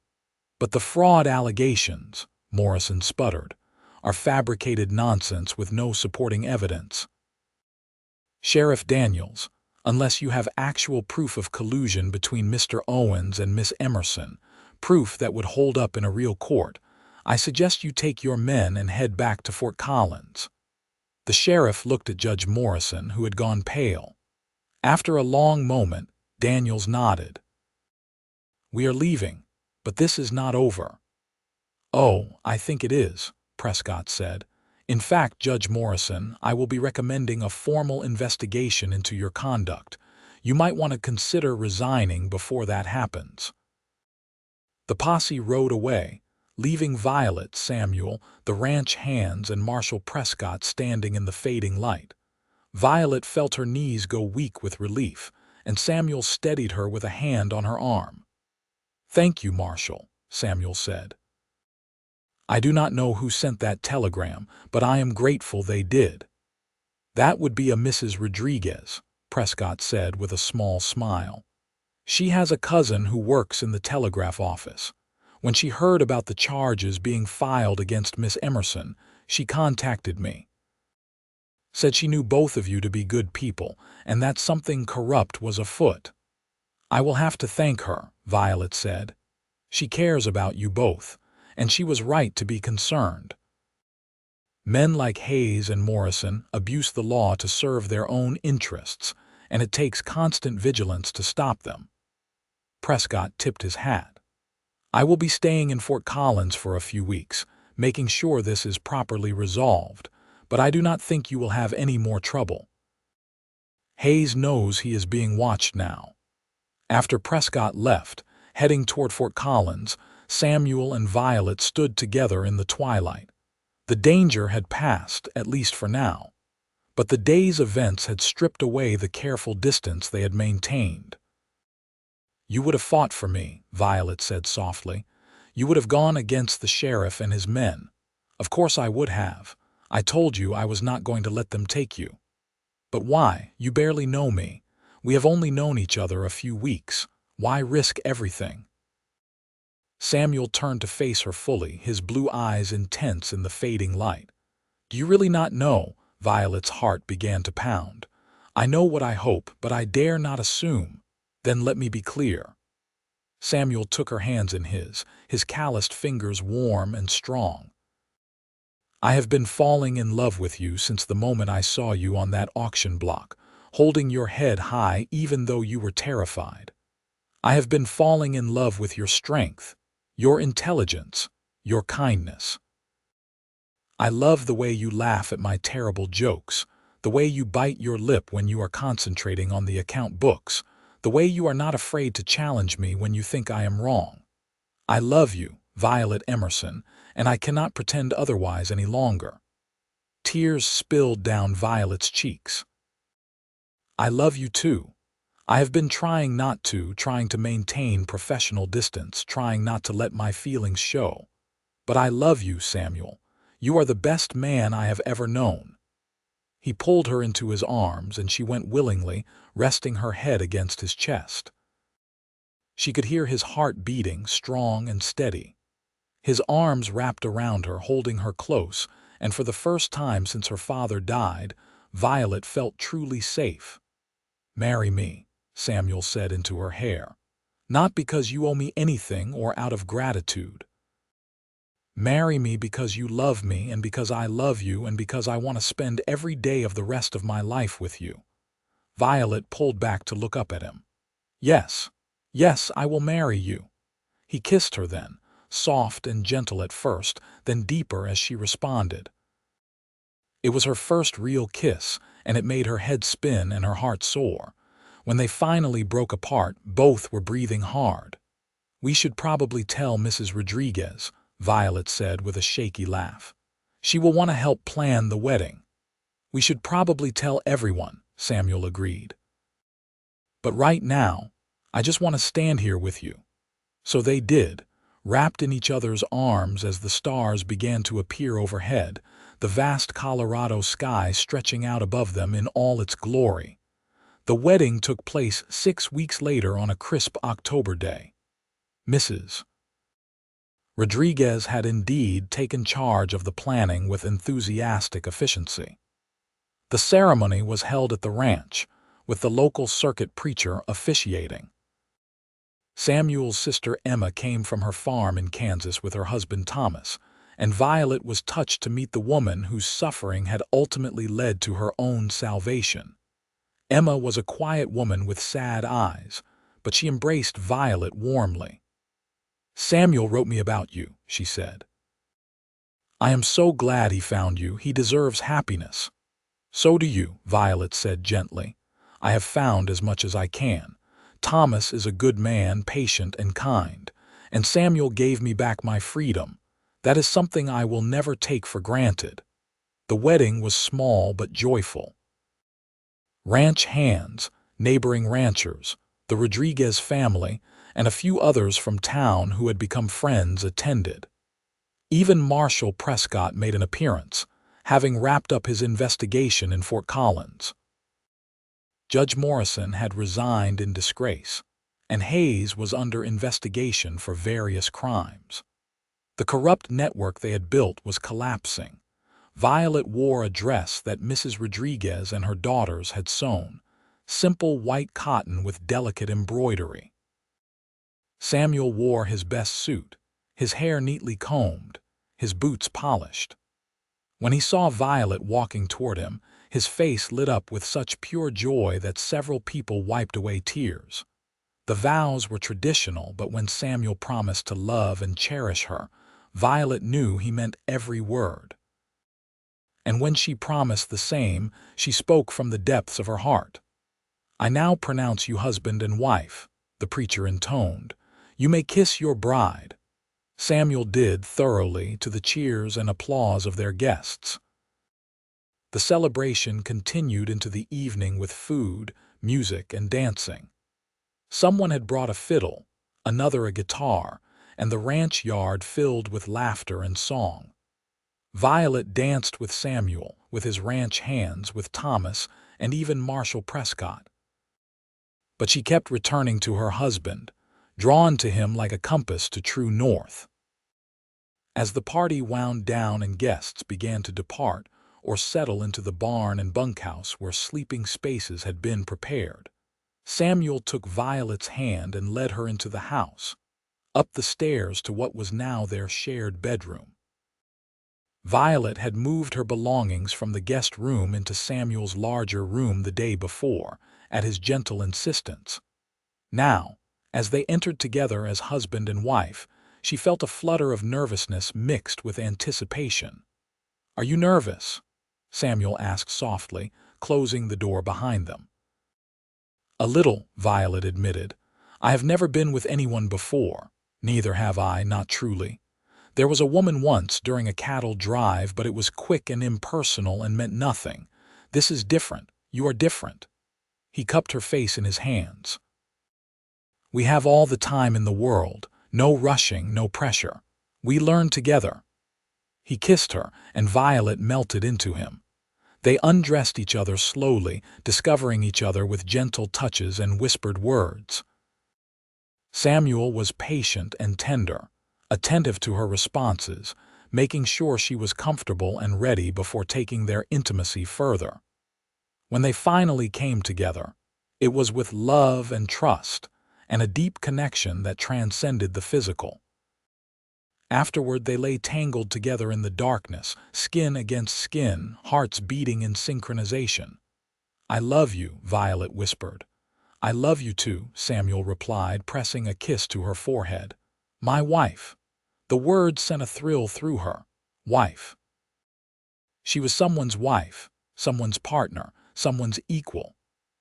Speaker 1: But the fraud allegations, Morrison sputtered, are fabricated nonsense with no supporting evidence. Sheriff Daniels, unless you have actual proof of collusion between Mr. Owens and Miss Emerson, proof that would hold up in a real court, I suggest you take your men and head back to Fort Collins. The sheriff looked at Judge Morrison, who had gone pale. After a long moment, Daniels nodded. We are leaving, but this is not over. Oh, I think it is, Prescott said. In fact, Judge Morrison, I will be recommending a formal investigation into your conduct. You might want to consider resigning before that happens. The posse rode away, leaving Violet, Samuel, the ranch hands, and Marshal Prescott standing in the fading light. Violet felt her knees go weak with relief, and Samuel steadied her with a hand on her arm. Thank you, Marshal, Samuel said. I do not know who sent that telegram, but I am grateful they did. That would be a Mrs. Rodriguez, Prescott said with a small smile. She has a cousin who works in the telegraph office. When she heard about the charges being filed against Miss Emerson, she contacted me. Said she knew both of you to be good people, and that something corrupt was afoot. I will have to thank her, Violet said. She cares about you both, and she was right to be concerned. Men like Hayes and Morrison abuse the law to serve their own interests, and it takes constant vigilance to stop them. Prescott tipped his hat. I will be staying in Fort Collins for a few weeks, making sure this is properly resolved, but I do not think you will have any more trouble. Hayes knows he is being watched now. After Prescott left, heading toward Fort Collins, Samuel and Violet stood together in the twilight. The danger had passed, at least for now, but the day's events had stripped away the careful distance they had maintained. You would have fought for me, Violet said softly. You would have gone against the sheriff and his men. Of course I would have. I told you I was not going to let them take you. But why? You barely know me. We have only known each other a few weeks. Why risk everything? Samuel turned to face her fully, his blue eyes intense in the fading light. Do you really not know? Violet's heart began to pound. I know what I hope, but I dare not assume. Then let me be clear." Samuel took her hands in his calloused fingers warm and strong. "I have been falling in love with you since the moment I saw you on that auction block, holding your head high even though you were terrified. I have been falling in love with your strength, your intelligence, your kindness. I love the way you laugh at my terrible jokes, the way you bite your lip when you are concentrating on the account books, the way you are not afraid to challenge me when you think I am wrong. I love you, Violet Emerson, and I cannot pretend otherwise any longer." Tears spilled down Violet's cheeks. "I love you too. I have been trying to maintain professional distance, trying not to let my feelings show. But I love you, Samuel. You are the best man I have ever known." He pulled her into his arms, and she went willingly, resting her head against his chest. She could hear his heart beating, strong and steady. His arms wrapped around her, holding her close, and for the first time since her father died, Violet felt truly safe. "Marry me," Samuel said into her hair. "Not because you owe me anything or out of gratitude. Marry me because you love me and because I love you and because I want to spend every day of the rest of my life with you." Violet pulled back to look up at him. "Yes, yes, I will marry you." He kissed her then, soft and gentle at first, then deeper as she responded. It was her first real kiss, and it made her head spin and her heart soar. When they finally broke apart, both were breathing hard. "We should probably tell Mrs. Rodriguez," Violet said with a shaky laugh. "She will want to help plan the wedding." "We should probably tell everyone," Samuel agreed. "But right now, I just want to stand here with you." So they did, wrapped in each other's arms as the stars began to appear overhead, the vast Colorado sky stretching out above them in all its glory. The wedding took place 6 weeks later on a crisp October day. Mrs. Rodriguez had indeed taken charge of the planning with enthusiastic efficiency. The ceremony was held at the ranch, with the local circuit preacher officiating. Samuel's sister Emma came from her farm in Kansas with her husband Thomas, and Violet was touched to meet the woman whose suffering had ultimately led to her own salvation. Emma was a quiet woman with sad eyes, but she embraced Violet warmly. "Samuel wrote me about you," she said. "I am so glad he found you. He deserves happiness." "So do you," Violet said gently. "I have found as much as I can. Thomas is a good man, patient and kind, and Samuel gave me back my freedom. That is something I will never take for granted." The wedding was small but joyful. Ranch hands, neighboring ranchers, the Rodriguez family, and a few others from town who had become friends attended. Even Marshal Prescott made an appearance, having wrapped up his investigation in Fort Collins. Judge Morrison had resigned in disgrace, and Hayes was under investigation for various crimes. The corrupt network they had built was collapsing. Violet wore a dress that Mrs. Rodriguez and her daughters had sewn, simple white cotton with delicate embroidery. Samuel wore his best suit, his hair neatly combed, his boots polished. When he saw Violet walking toward him, his face lit up with such pure joy that several people wiped away tears. The vows were traditional, but when Samuel promised to love and cherish her, Violet knew he meant every word. And when she promised the same, she spoke from the depths of her heart. "I now pronounce you husband and wife," the preacher intoned. "You may kiss your bride." Samuel did thoroughly, to the cheers and applause of their guests. The celebration continued into the evening with food, music, and dancing. Someone had brought a fiddle, another a guitar, and the ranch yard filled with laughter and song. Violet danced with Samuel, with his ranch hands, with Thomas, and even Marshal Prescott. But she kept returning to her husband, drawn to him like a compass to true north. As the party wound down and guests began to depart, or settle into the barn and bunkhouse where sleeping spaces had been prepared. Samuel took Violet's hand and led her into the house, up the stairs to what was now their shared bedroom. Violet had moved her belongings from the guest room into Samuel's larger room the day before, at his gentle insistence. Now, as they entered together as husband and wife, she felt a flutter of nervousness mixed with anticipation. "Are you nervous?" Samuel asked softly, closing the door behind them. "A little," Violet admitted. "I have never been with anyone before. Neither have I, not truly. There was a woman once during a cattle drive, but it was quick and impersonal and meant nothing. This is different. You are different." He cupped her face in his hands. "We have all the time in the world. No rushing, no pressure. We learn together." He kissed her, and Violet melted into him. They undressed each other slowly, discovering each other with gentle touches and whispered words. Samuel was patient and tender, attentive to her responses, making sure she was comfortable and ready before taking their intimacy further. When they finally came together, it was with love and trust, and a deep connection that transcended the physical. Afterward, they lay tangled together in the darkness, skin against skin, hearts beating in synchronization. "I love you," Violet whispered. "I love you too," Samuel replied, pressing a kiss to her forehead. "My wife." The word sent a thrill through her. Wife. She was someone's wife, someone's partner, someone's equal.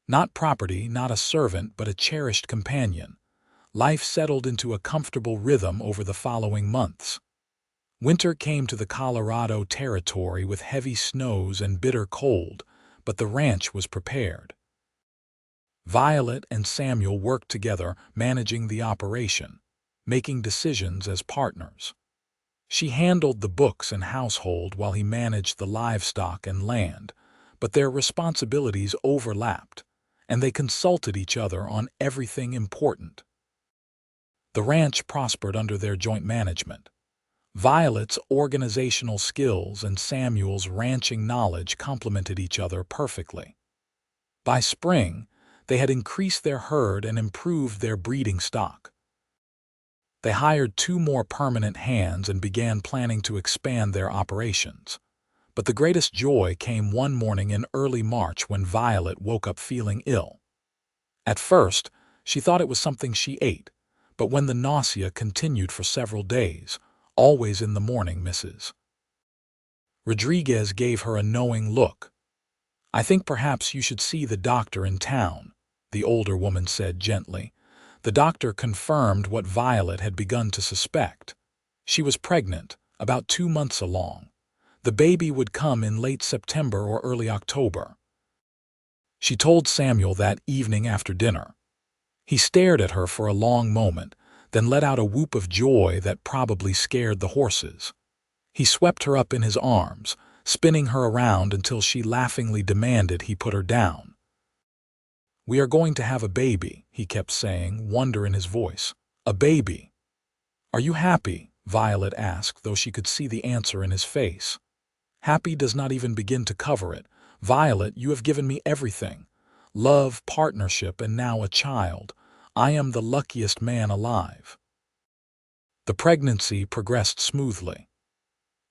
Speaker 1: Not property, not a servant, but a cherished companion. Life settled into a comfortable rhythm over the following months. Winter came to the Colorado Territory with heavy snows and bitter cold, but the ranch was prepared. Violet and Samuel worked together, managing the operation, making decisions as partners. She handled the books and household while he managed the livestock and land, but their responsibilities overlapped, and they consulted each other on everything important. The ranch prospered under their joint management. Violet's organizational skills and Samuel's ranching knowledge complemented each other perfectly. By spring, they had increased their herd and improved their breeding stock. They hired 2 more permanent hands and began planning to expand their operations. But the greatest joy came one morning in early March when Violet woke up feeling ill. At first, she thought it was something she ate, but when the nausea continued for several days, always in the morning, Mrs. Rodriguez gave her a knowing look. "I think perhaps you should see the doctor in town," the older woman said gently. The doctor confirmed what Violet had begun to suspect. She was pregnant, about 2 months along. The baby would come in late September or early October. She told Samuel that evening after dinner. He stared at her for a long moment, then let out a whoop of joy that probably scared the horses. He swept her up in his arms, spinning her around until she laughingly demanded he put her down. "We are going to have a baby," he kept saying, wonder in his voice. "A baby." "Are you happy?" Violet asked, though she could see the answer in his face. "Happy does not even begin to cover it. Violet, you have given me everything. Love, partnership, and now a child. I am the luckiest man alive." The pregnancy progressed smoothly.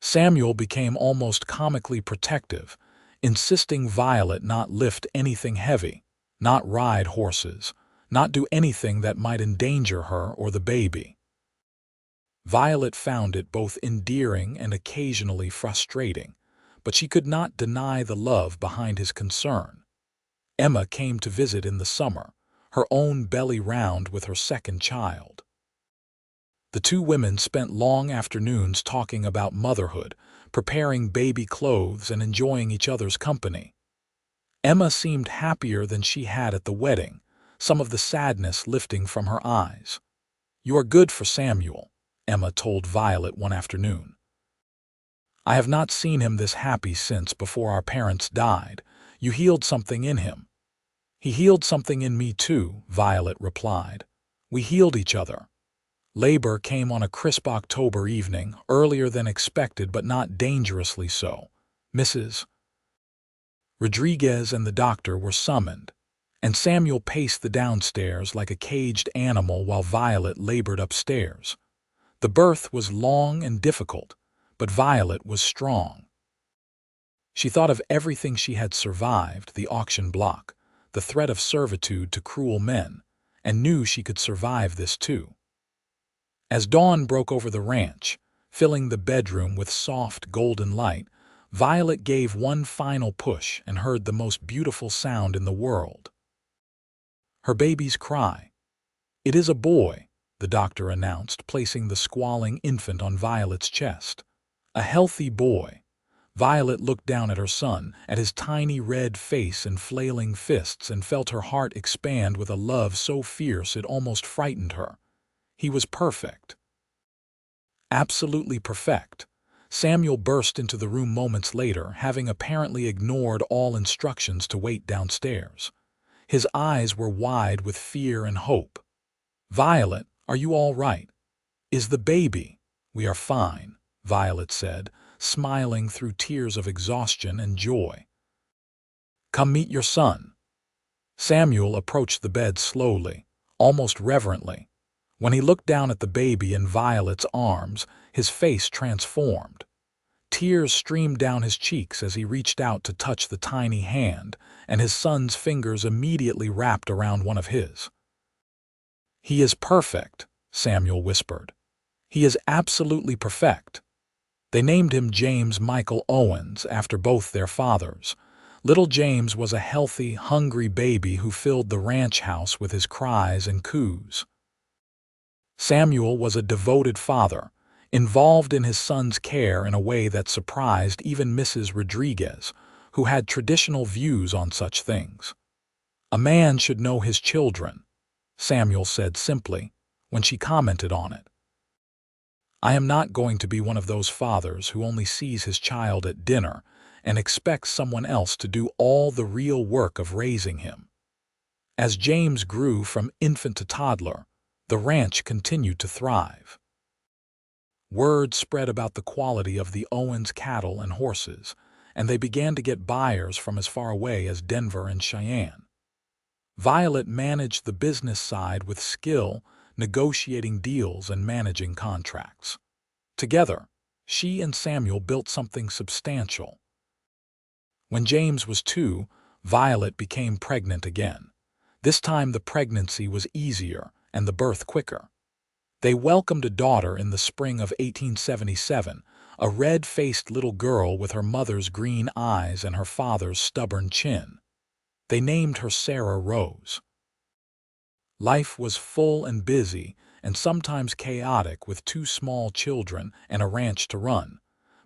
Speaker 1: Samuel became almost comically protective, insisting Violet not lift anything heavy, not ride horses, not do anything that might endanger her or the baby. Violet found it both endearing and occasionally frustrating, but she could not deny the love behind his concern. Emma came to visit in the summer, her own belly round with her second child. The 2 women spent long afternoons talking about motherhood, preparing baby clothes and enjoying each other's company. Emma seemed happier than she had at the wedding, some of the sadness lifting from her eyes. "You are good for Samuel," Emma told Violet one afternoon. "I have not seen him this happy since before our parents died. You healed something in him." "He healed something in me too," Violet replied. "We healed each other." Labor came on a crisp October evening, earlier than expected but not dangerously so. Mrs. Rodriguez and the doctor were summoned, and Samuel paced the downstairs like a caged animal while Violet labored upstairs. The birth was long and difficult, but Violet was strong. She thought of everything she had survived, the auction block, the threat of servitude to cruel men, and knew she could survive this too. As dawn broke over the ranch, filling the bedroom with soft golden light, Violet gave one final push and heard the most beautiful sound in the world. Her baby's cry. "It is a boy," the doctor announced, placing the squalling infant on Violet's chest. A healthy boy. Violet looked down at her son, at his tiny red face and flailing fists, and felt her heart expand with a love so fierce it almost frightened her. He was perfect. Absolutely perfect. Samuel burst into the room moments later, having apparently ignored all instructions to wait downstairs. His eyes were wide with fear and hope. "Violet, are you all right? Is the baby?" "We are fine," Violet said, smiling through tears of exhaustion and joy. "Come meet your son." Samuel approached the bed slowly, almost reverently. When he looked down at the baby in Violet's arms, his face transformed. Tears streamed down his cheeks as he reached out to touch the tiny hand, and his son's fingers immediately wrapped around one of his. "He is perfect," Samuel whispered. "He is absolutely perfect." They named him James Michael Owens after both their fathers. Little James was a healthy, hungry baby who filled the ranch house with his cries and coos. Samuel was a devoted father, involved in his son's care in a way that surprised even Mrs. Rodriguez, who had traditional views on such things. "A man should know his children," Samuel said simply, when she commented on it. "I am not going to be one of those fathers who only sees his child at dinner and expects someone else to do all the real work of raising him." As James grew from infant to toddler, the ranch continued to thrive. Word spread about the quality of the Owens cattle and horses, and they began to get buyers from as far away as Denver and Cheyenne. Violet managed the business side with skill, negotiating deals and managing contracts. Together, she and Samuel built something substantial. When James was 2, Violet became pregnant again. This time the pregnancy was easier and the birth quicker. They welcomed a daughter in the spring of 1877, a red-faced little girl with her mother's green eyes and her father's stubborn chin. They named her Sarah Rose. Life was full and busy, and sometimes chaotic with 2 small children and a ranch to run,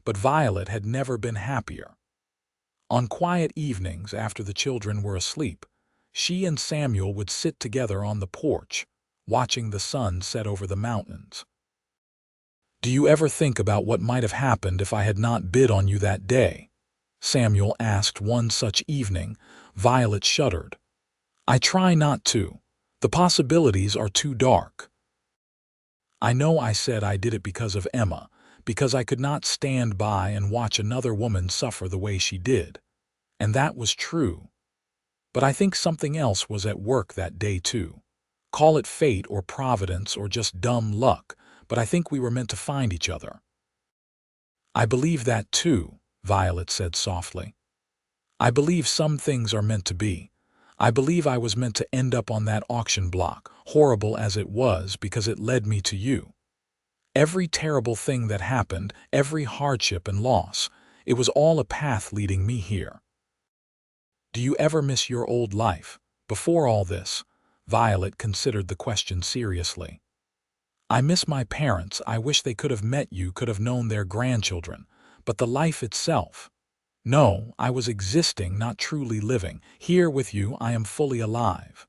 Speaker 1: but Violet had never been happier. On quiet evenings after the children were asleep, she and Samuel would sit together on the porch, watching the sun set over the mountains. "Do you ever think about what might have happened if I had not bid on you that day?" Samuel asked one such evening. Violet shuddered. "I try not to. The possibilities are too dark. I know I said I did it because of Emma, because I could not stand by and watch another woman suffer the way she did. And that was true. But I think something else was at work that day too. Call it fate or providence or just dumb luck, but I think we were meant to find each other." "I believe that too," Violet said softly. "I believe some things are meant to be. I believe I was meant to end up on that auction block, horrible as it was, because it led me to you. Every terrible thing that happened, every hardship and loss, it was all a path leading me here." "Do you ever miss your old life, before all this?" Violet considered the question seriously. "I miss my parents. I wish they could have met you, could have known their grandchildren. But the life itself. No, I was existing, not truly living. Here with you, I am fully alive.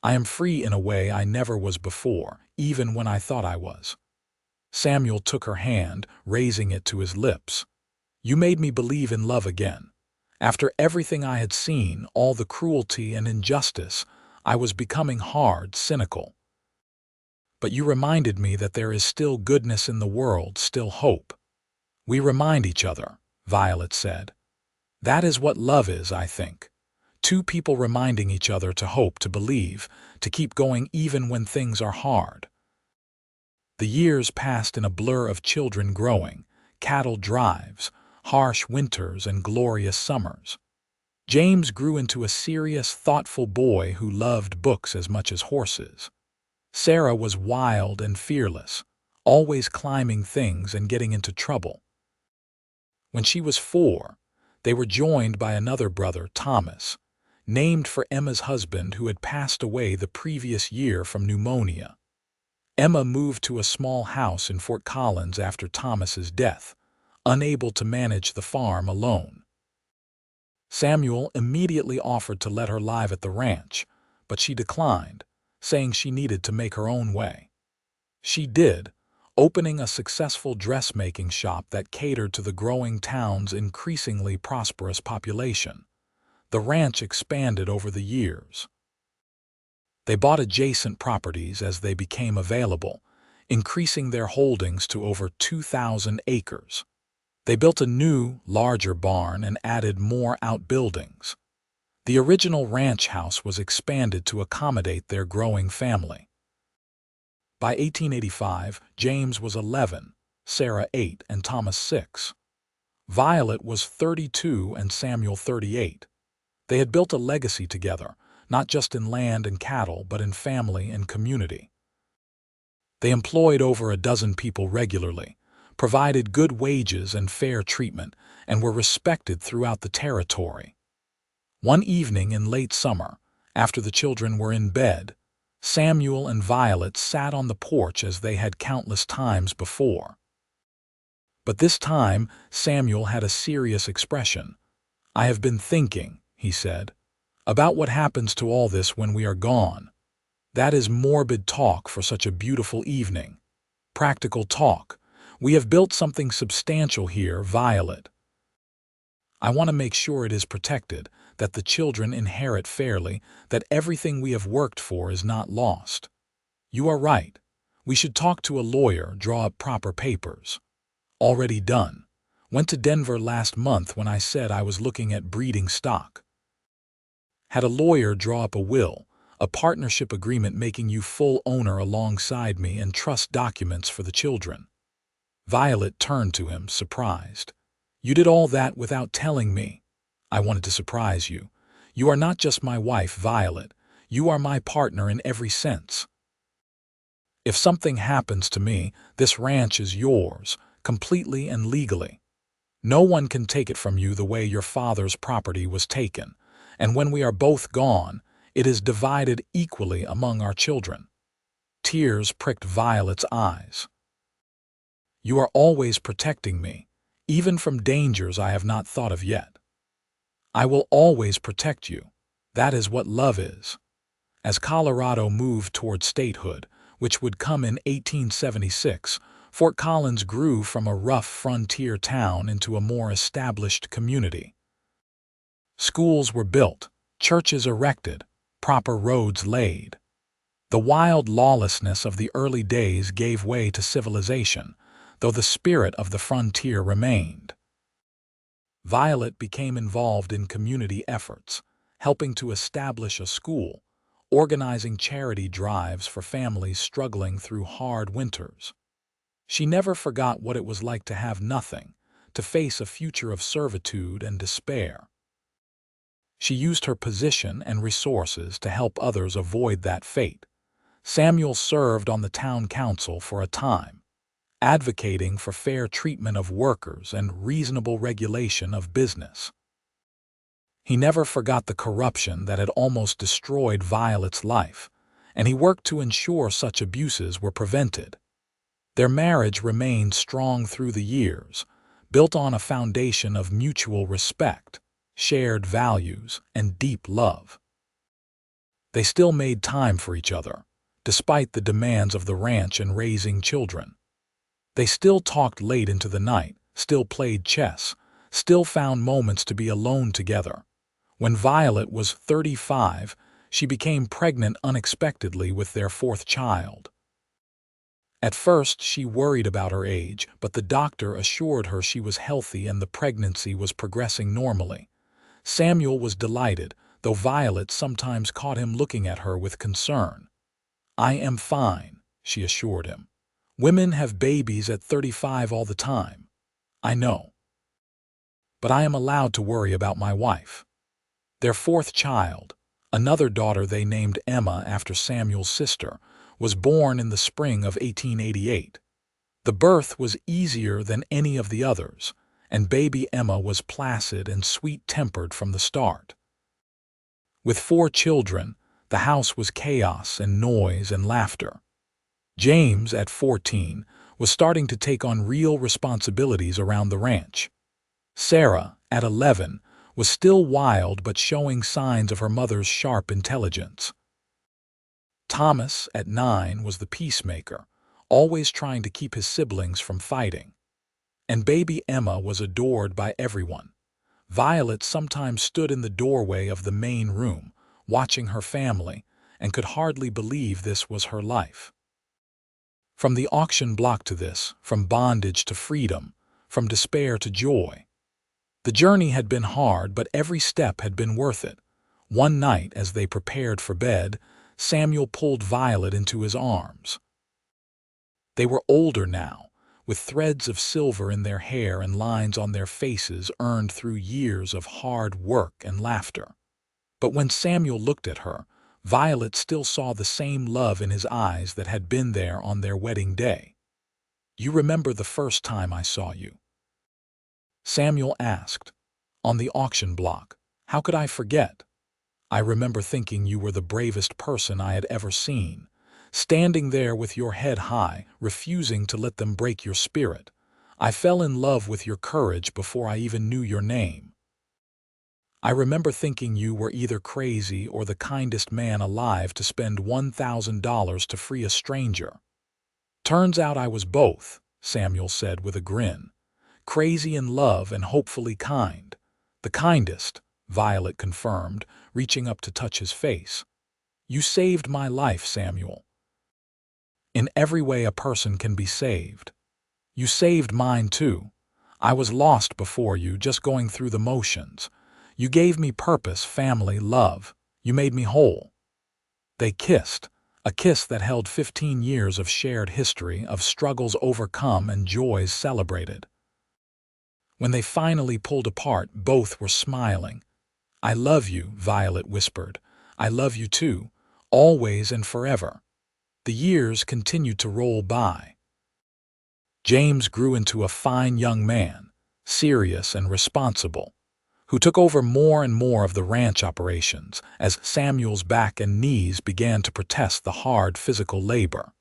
Speaker 1: I am free in a way I never was before, even when I thought I was." Samuel took her hand, raising it to his lips. "You made me believe in love again. After everything I had seen, all the cruelty and injustice, I was becoming hard, cynical. But you reminded me that there is still goodness in the world, still hope." "We remind each other," Violet said. That is what love is, I think. Two people reminding each other to hope, to believe, to keep going even when things are hard. The years passed in a blur of children growing, cattle drives, harsh winters, and glorious summers. James grew into a serious, thoughtful boy who loved books as much as horses. Sarah was wild and fearless, always climbing things and getting into trouble. When she was 4, they were joined by another brother, Thomas, named for Emma's husband who had passed away the previous year from pneumonia. Emma moved to a small house in Fort Collins after Thomas's death, unable to manage the farm alone. Samuel immediately offered to let her live at the ranch, but she declined, saying she needed to make her own way. She did, opening a successful dressmaking shop that catered to the growing town's increasingly prosperous population. The ranch expanded over the years. They bought adjacent properties as they became available, increasing their holdings to over 2,000 acres. They built a new, larger barn and added more outbuildings. The original ranch house was expanded to accommodate their growing family. By 1885, James was 11, Sarah 8, and Thomas 6. Violet was 32 and Samuel 38. They had built a legacy together, not just in land and cattle, but in family and community. They employed over a dozen people regularly, provided good wages and fair treatment, and were respected throughout the territory. One evening in late summer, after the children were in bed, Samuel and Violet sat on the porch as they had countless times before. But this time, Samuel had a serious expression. "I have been thinking," he said, "about what happens to all this when we are gone. That is morbid talk for such a beautiful evening. Practical talk. We have built something substantial here, Violet. I want to make sure it is protected, that the children inherit fairly, that everything we have worked for is not lost. You are right. We should talk to a lawyer, draw up proper papers. Already done. Went to Denver last month when I said I was looking at breeding stock. Had a lawyer draw up a will, a partnership agreement making you full owner alongside me, and trust documents for the children." Violet turned to him, surprised. "You did all that without telling me." "I wanted to surprise you. You are not just my wife, Violet. You are my partner in every sense. If something happens to me, this ranch is yours, completely and legally. No one can take it from you the way your father's property was taken, and when we are both gone, it is divided equally among our children." Tears pricked Violet's eyes. "You are always protecting me, even from dangers I have not thought of yet. I will always protect you. That is what love is." As Colorado moved toward statehood, which would come in 1876, Fort Collins grew from a rough frontier town into a more established community. Schools were built, churches erected, proper roads laid. The wild lawlessness of the early days gave way to civilization, though the spirit of the frontier remained. Violet became involved in community efforts, helping to establish a school, organizing charity drives for families struggling through hard winters. She never forgot what it was like to have nothing, to face a future of servitude and despair. She used her position and resources to help others avoid that fate. Samuel served on the town council for a time, advocating for fair treatment of workers and reasonable regulation of business. He never forgot the corruption that had almost destroyed Violet's life, and he worked to ensure such abuses were prevented. Their marriage remained strong through the years, built on a foundation of mutual respect, shared values, and deep love. They still made time for each other, despite the demands of the ranch and raising children. They still talked late into the night, still played chess, still found moments to be alone together. When Violet was 35, she became pregnant unexpectedly with their 4th child. At first, she worried about her age, but the doctor assured her she was healthy and the pregnancy was progressing normally. Samuel was delighted, though Violet sometimes caught him looking at her with concern. "I am fine," she assured him. "Women have babies at 35 all the time. I know. But I am allowed to worry about my wife." Their fourth child, another daughter they named Emma after Samuel's sister, was born in the spring of 1888. The birth was easier than any of the others, and baby Emma was placid and sweet-tempered from the start. With 4 children, the house was chaos and noise and laughter. James, at 14, was starting to take on real responsibilities around the ranch. Sarah, at 11, was still wild but showing signs of her mother's sharp intelligence. Thomas, at 9, was the peacemaker, always trying to keep his siblings from fighting. And baby Emma was adored by everyone. Violet sometimes stood in the doorway of the main room, watching her family, and could hardly believe this was her life. From the auction block to this, from bondage to freedom, from despair to joy. The journey had been hard, but every step had been worth it. One night, as they prepared for bed, Samuel pulled Violet into his arms. They were older now, with threads of silver in their hair and lines on their faces earned through years of hard work and laughter. But when Samuel looked at her, Violet still saw the same love in his eyes that had been there on their wedding day. "You remember the first time I saw you?" Samuel asked. "On the auction block. How could I forget? I remember thinking you were the bravest person I had ever seen, standing there with your head high, refusing to let them break your spirit. I fell in love with your courage before I even knew your name. I remember thinking you were either crazy or the kindest man alive to spend $1,000 to free a stranger." "Turns out I was both," Samuel said with a grin. "Crazy in love and hopefully kind." "The kindest," Violet confirmed, reaching up to touch his face. "You saved my life, Samuel. In every way a person can be saved. You saved mine too. I was lost before you, just going through the motions. You gave me purpose, family, love. You made me whole." They kissed, a kiss that held 15 years of shared history, of struggles overcome and joys celebrated. When they finally pulled apart, both were smiling. "I love you," Violet whispered. "I love you too, always and forever." The years continued to roll by. James grew into a fine young man, serious and responsible, who took over more and more of the ranch operations as Samuel's back and knees began to protest the hard physical labor.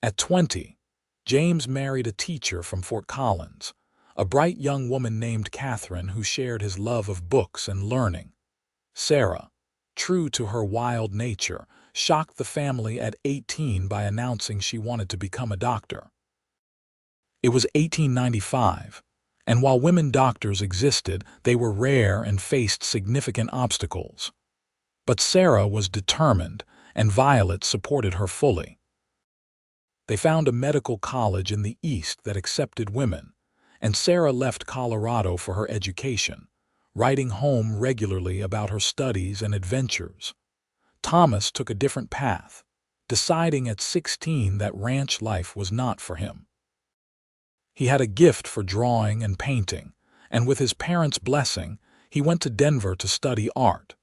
Speaker 1: At 20, James married a teacher from Fort Collins, a bright young woman named Catherine who shared his love of books and learning. Sarah, true to her wild nature, shocked the family at 18 by announcing she wanted to become a doctor. It was 1895, and while women doctors existed, they were rare and faced significant obstacles. But Sarah was determined, and Violet supported her fully. They found a medical college in the East that accepted women, and Sarah left Colorado for her education, writing home regularly about her studies and adventures. Thomas took a different path, deciding at 16 that ranch life was not for him. He had a gift for drawing and painting, and with his parents' blessing, he went to Denver to study art.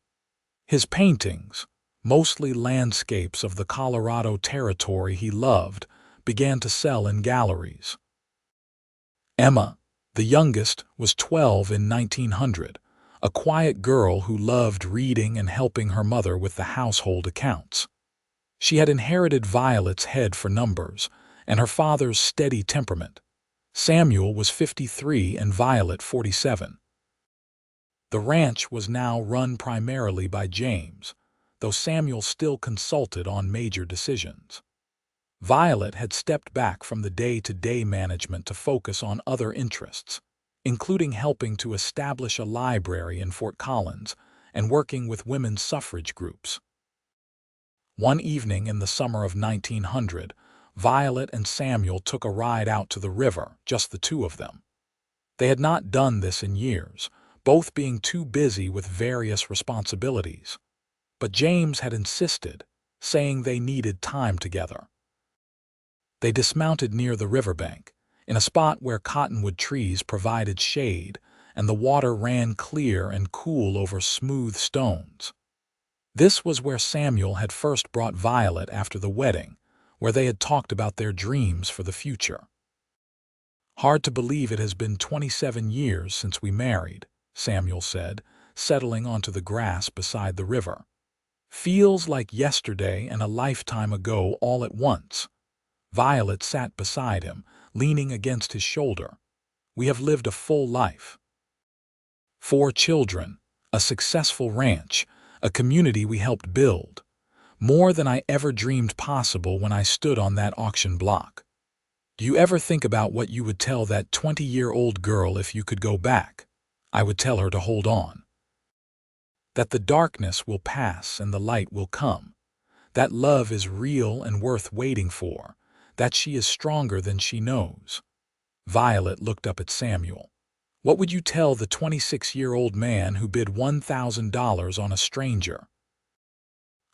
Speaker 1: His paintings, mostly landscapes of the Colorado Territory he loved, began to sell in galleries. Emma, the youngest, was 12 in 1900, a quiet girl who loved reading and helping her mother with the household accounts. She had inherited Violet's head for numbers and her father's steady temperament. Samuel was 53 and Violet 47. The ranch was now run primarily by James, though Samuel still consulted on major decisions. Violet had stepped back from the day-to-day management to focus on other interests, including helping to establish a library in Fort Collins and working with women's suffrage groups. One evening in the summer of 1900, Violet and Samuel took a ride out to the river, just the two of them. They had not done this in years, both being too busy with various responsibilities. But James had insisted, saying they needed time together. They dismounted near the riverbank, in a spot where cottonwood trees provided shade and the water ran clear and cool over smooth stones. This was where Samuel had first brought Violet after the wedding, where they had talked about their dreams for the future. "Hard to believe it has been 27 years since we married," Samuel said, settling onto the grass beside the river. "Feels like yesterday and a lifetime ago all at once." Violet sat beside him, leaning against his shoulder. "We have lived a full life. 4 children, a successful ranch, a community we helped build. More than I ever dreamed possible when I stood on that auction block. Do you ever think about what you would tell that 20-year-old girl if you could go back?" "I would tell her to hold on. That the darkness will pass and the light will come. That love is real and worth waiting for. That she is stronger than she knows." Violet looked up at Samuel. "What would you tell the 26-year-old man who bid $1,000 on a stranger?"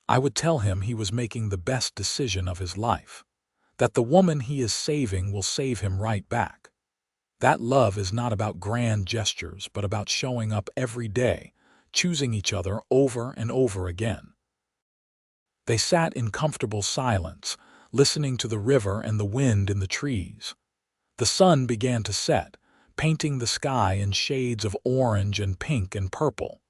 Speaker 1: "I would tell him he was making the best decision of his life. That the woman he is saving will save him right back. That love is not about grand gestures, but about showing up every day, choosing each other over and over again." They sat in comfortable silence, listening to the river and the wind in the trees. The sun began to set, painting the sky in shades of orange and pink and purple.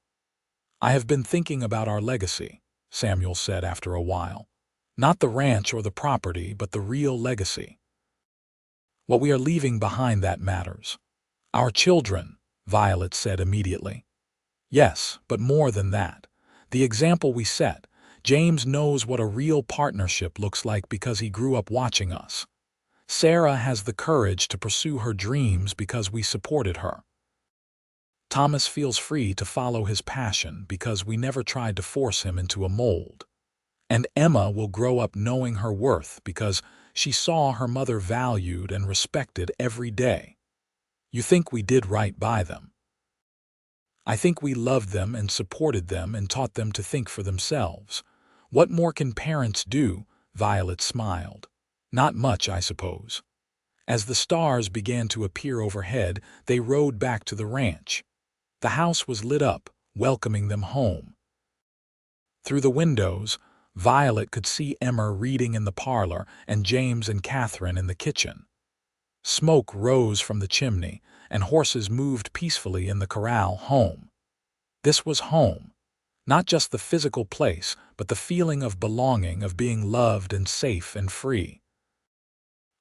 Speaker 1: "I have been thinking about our legacy," Samuel said after a while. "Not the ranch or the property, but the real legacy. What we are leaving behind that matters." "Our children," Violet said immediately. "Yes, but more than that. The example we set. James knows what a real partnership looks like because he grew up watching us. Sarah has the courage to pursue her dreams because we supported her. Thomas feels free to follow his passion because we never tried to force him into a mold. And Emma will grow up knowing her worth because she saw her mother valued and respected every day. You think we did right by them?" "I think we loved them and supported them and taught them to think for themselves. What more can parents do?" Violet smiled. "Not much, I suppose." As the stars began to appear overhead, they rode back to the ranch. The house was lit up, welcoming them home. Through the windows, Violet could see Emma reading in the parlor and James and Catherine in the kitchen. Smoke rose from the chimney, and horses moved peacefully in the corral home. This was home. Not just the physical place, but the feeling of belonging, of being loved and safe and free.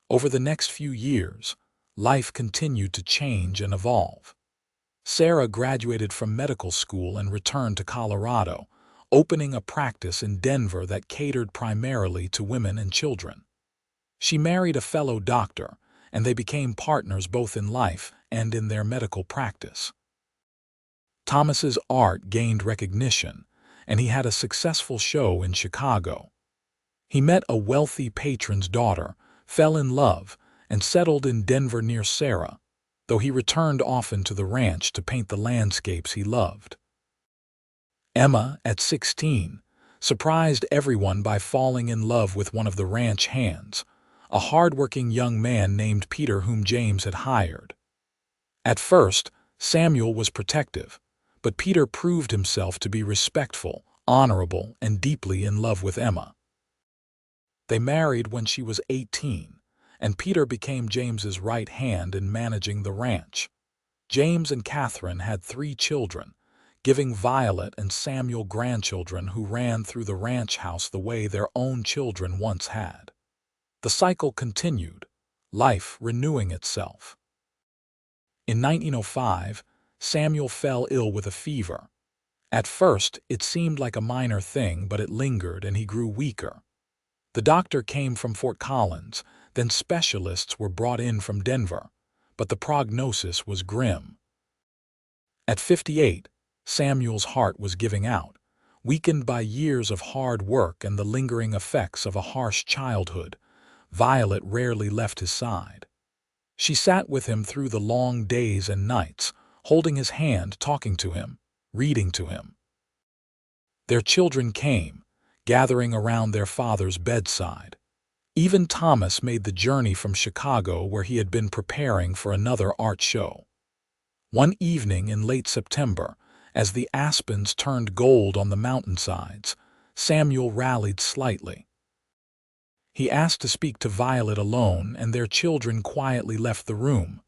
Speaker 1: Over the next few years, life continued to change and evolve. Sarah graduated from medical school and returned to Colorado, opening a practice in Denver that catered primarily to women and children. She married a fellow doctor, and they became partners both in life and in their medical practice. Thomas's art gained recognition, and he had a successful show in Chicago. He met a wealthy patron's daughter, fell in love, and settled in Denver near Sarah, though he returned often to the ranch to paint the landscapes he loved. Emma, at 16, surprised everyone by falling in love with one of the ranch hands, a hard-working young man named Peter whom James had hired. At first, Samuel was protective, but Peter proved himself to be respectful, honorable, and deeply in love with Emma. They married when she was 18, and Peter became James's right hand in managing the ranch. James and Catherine had 3 children, giving Violet and Samuel grandchildren who ran through the ranch house the way their own children once had. The cycle continued, life renewing itself. In 1905, Samuel fell ill with a fever. At first, it seemed like a minor thing, but it lingered and he grew weaker. The doctor came from Fort Collins, then specialists were brought in from Denver, but the prognosis was grim. At 58, Samuel's heart was giving out, weakened by years of hard work and the lingering effects of a harsh childhood. Violet rarely left his side. She sat with him through the long days and nights, holding his hand, talking to him, reading to him. Their children came, gathering around their father's bedside. Even Thomas made the journey from Chicago, where he had been preparing for another art show. One evening in late September, as the aspens turned gold on the mountainsides, Samuel rallied slightly. He asked to speak to Violet alone, and their children quietly left the room.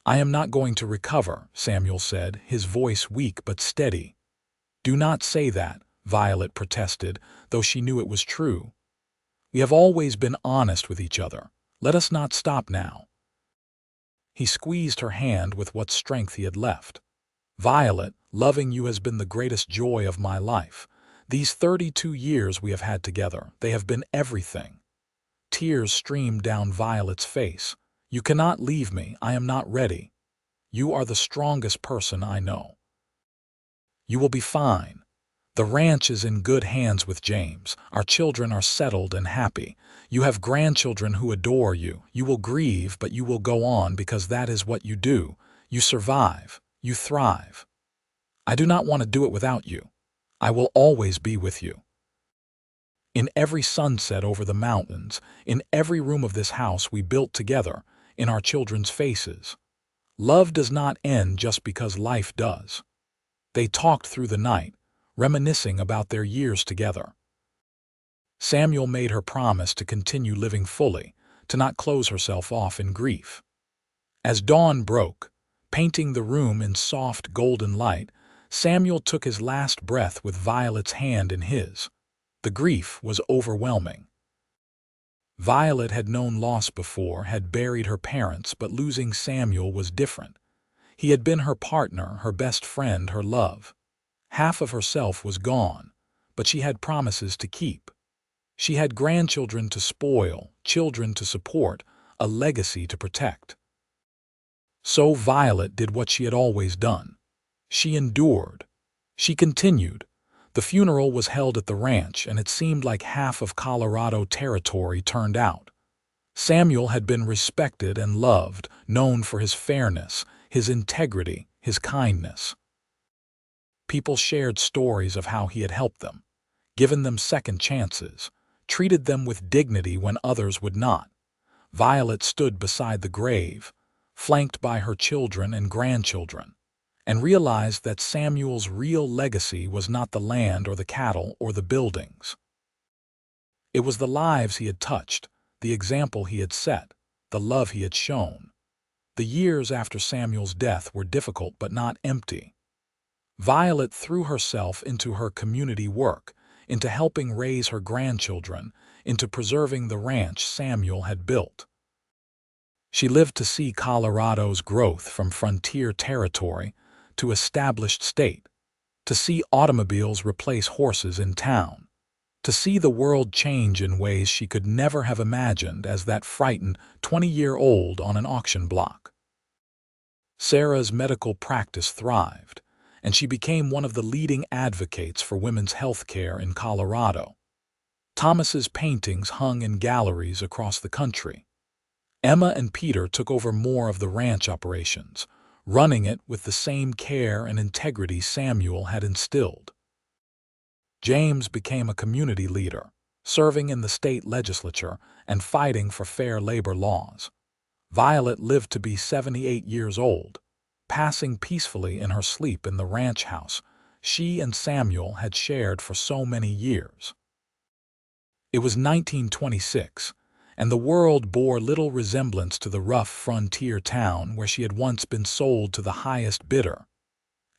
Speaker 1: "I am not going to recover," Samuel said, his voice weak but steady. "Do not say that," Violet protested, though she knew it was true. "We have always been honest with each other. Let us not stop now." He squeezed her hand with what strength he had left. "Violet, loving you has been the greatest joy of my life. These 32 years we have had together, they have been everything." Tears streamed down Violet's face. "You cannot leave me. I am not ready. You are the strongest person I know. You will be fine. The ranch is in good hands with James. Our children are settled and happy. You have grandchildren who adore you. You will grieve, but you will go on because that is what you do. You survive. You thrive. I do not want to do it without you. I will always be with you. In every sunset over the mountains, in every room of this house we built together, in our children's faces. Love does not end just because life does." They talked through the night, reminiscing about their years together. Samuel made her promise to continue living fully, to not close herself off in grief. As dawn broke, painting the room in soft golden light, Samuel took his last breath with Violet's hand in his. The grief was overwhelming. Violet had known loss before, had buried her parents, but losing Samuel was different. He had been her partner, her best friend, her love. Half of herself was gone, but she had promises to keep. She had grandchildren to spoil, children to support, a legacy to protect. So Violet did what she had always done. She endured. She continued. The funeral was held at the ranch, and it seemed like half of Colorado territory turned out. Samuel had been respected and loved, known for his fairness, his integrity, his kindness. People shared stories of how he had helped them, given them second chances, treated them with dignity when others would not. Violet stood beside the grave, flanked by her children and grandchildren, and realized that Samuel's real legacy was not the land or the cattle or the buildings. It was the lives he had touched, the example he had set, the love he had shown. The years after Samuel's death were difficult but not empty. Violet threw herself into her community work, into helping raise her grandchildren, into preserving the ranch Samuel had built. She lived to see Colorado's growth from frontier territory to established state, to see automobiles replace horses in town, to see the world change in ways she could never have imagined as that frightened 20-year-old on an auction block. Sarah's medical practice thrived, and she became one of the leading advocates for women's health care in Colorado. Thomas's paintings hung in galleries across the country. Emma and Peter took over more of the ranch operations, running it with the same care and integrity Samuel had instilled. James became a community leader, serving in the state legislature and fighting for fair labor laws. Violet lived to be 78 years old, passing peacefully in her sleep in the ranch house she and Samuel had shared for so many years. It was 1926, and the world bore little resemblance to the rough frontier town where she had once been sold to the highest bidder.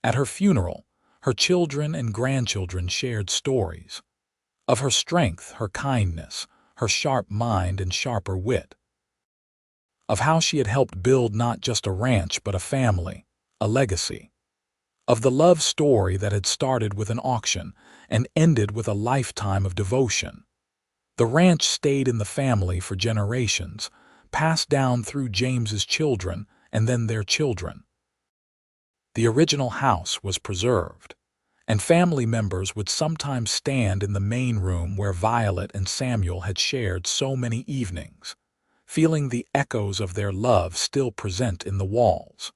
Speaker 1: At her funeral, her children and grandchildren shared stories of her strength, her kindness, her sharp mind and sharper wit, of how she had helped build not just a ranch but a family, a legacy, of the love story that had started with an auction and ended with a lifetime of devotion. The ranch stayed in the family for generations, passed down through James's children and then their children. The original house was preserved, and family members would sometimes stand in the main room where Violet and Samuel had shared so many evenings, feeling the echoes of their love still present in the walls.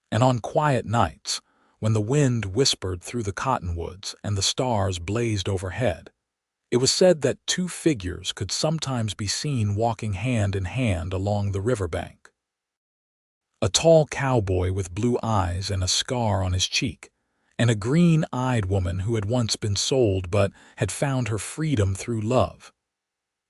Speaker 1: And on quiet nights, when the wind whispered through the cottonwoods and the stars blazed overhead, it was said that two figures could sometimes be seen walking hand in hand along the riverbank. A tall cowboy with blue eyes and a scar on his cheek, and a green-eyed woman who had once been sold but had found her freedom through love.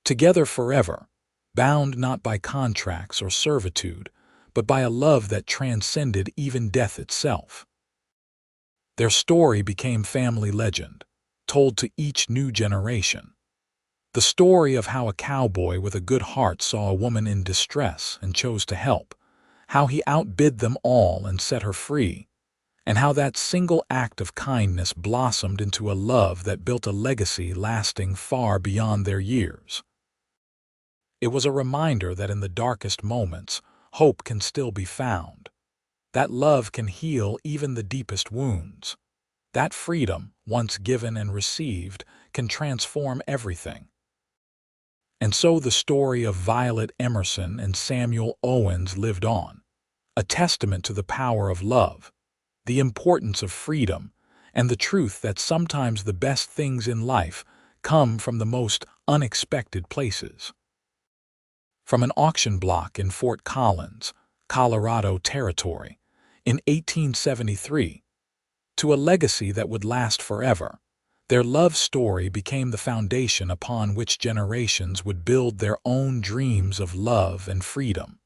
Speaker 1: Together forever, bound not by contracts or servitude, but by a love that transcended even death itself. Their story became family legend, told to each new generation. The story of how a cowboy with a good heart saw a woman in distress and chose to help, how he outbid them all and set her free, and how that single act of kindness blossomed into a love that built a legacy lasting far beyond their years. It was a reminder that in the darkest moments, hope can still be found, that love can heal even the deepest wounds, that freedom, once given and received, can transform everything. And so the story of Violet Emerson and Samuel Owens lived on, a testament to the power of love, the importance of freedom, and the truth that sometimes the best things in life come from the most unexpected places. From an auction block in Fort Collins, Colorado Territory, in 1873, to a legacy that would last forever, their love story became the foundation upon which generations would build their own dreams of love and freedom.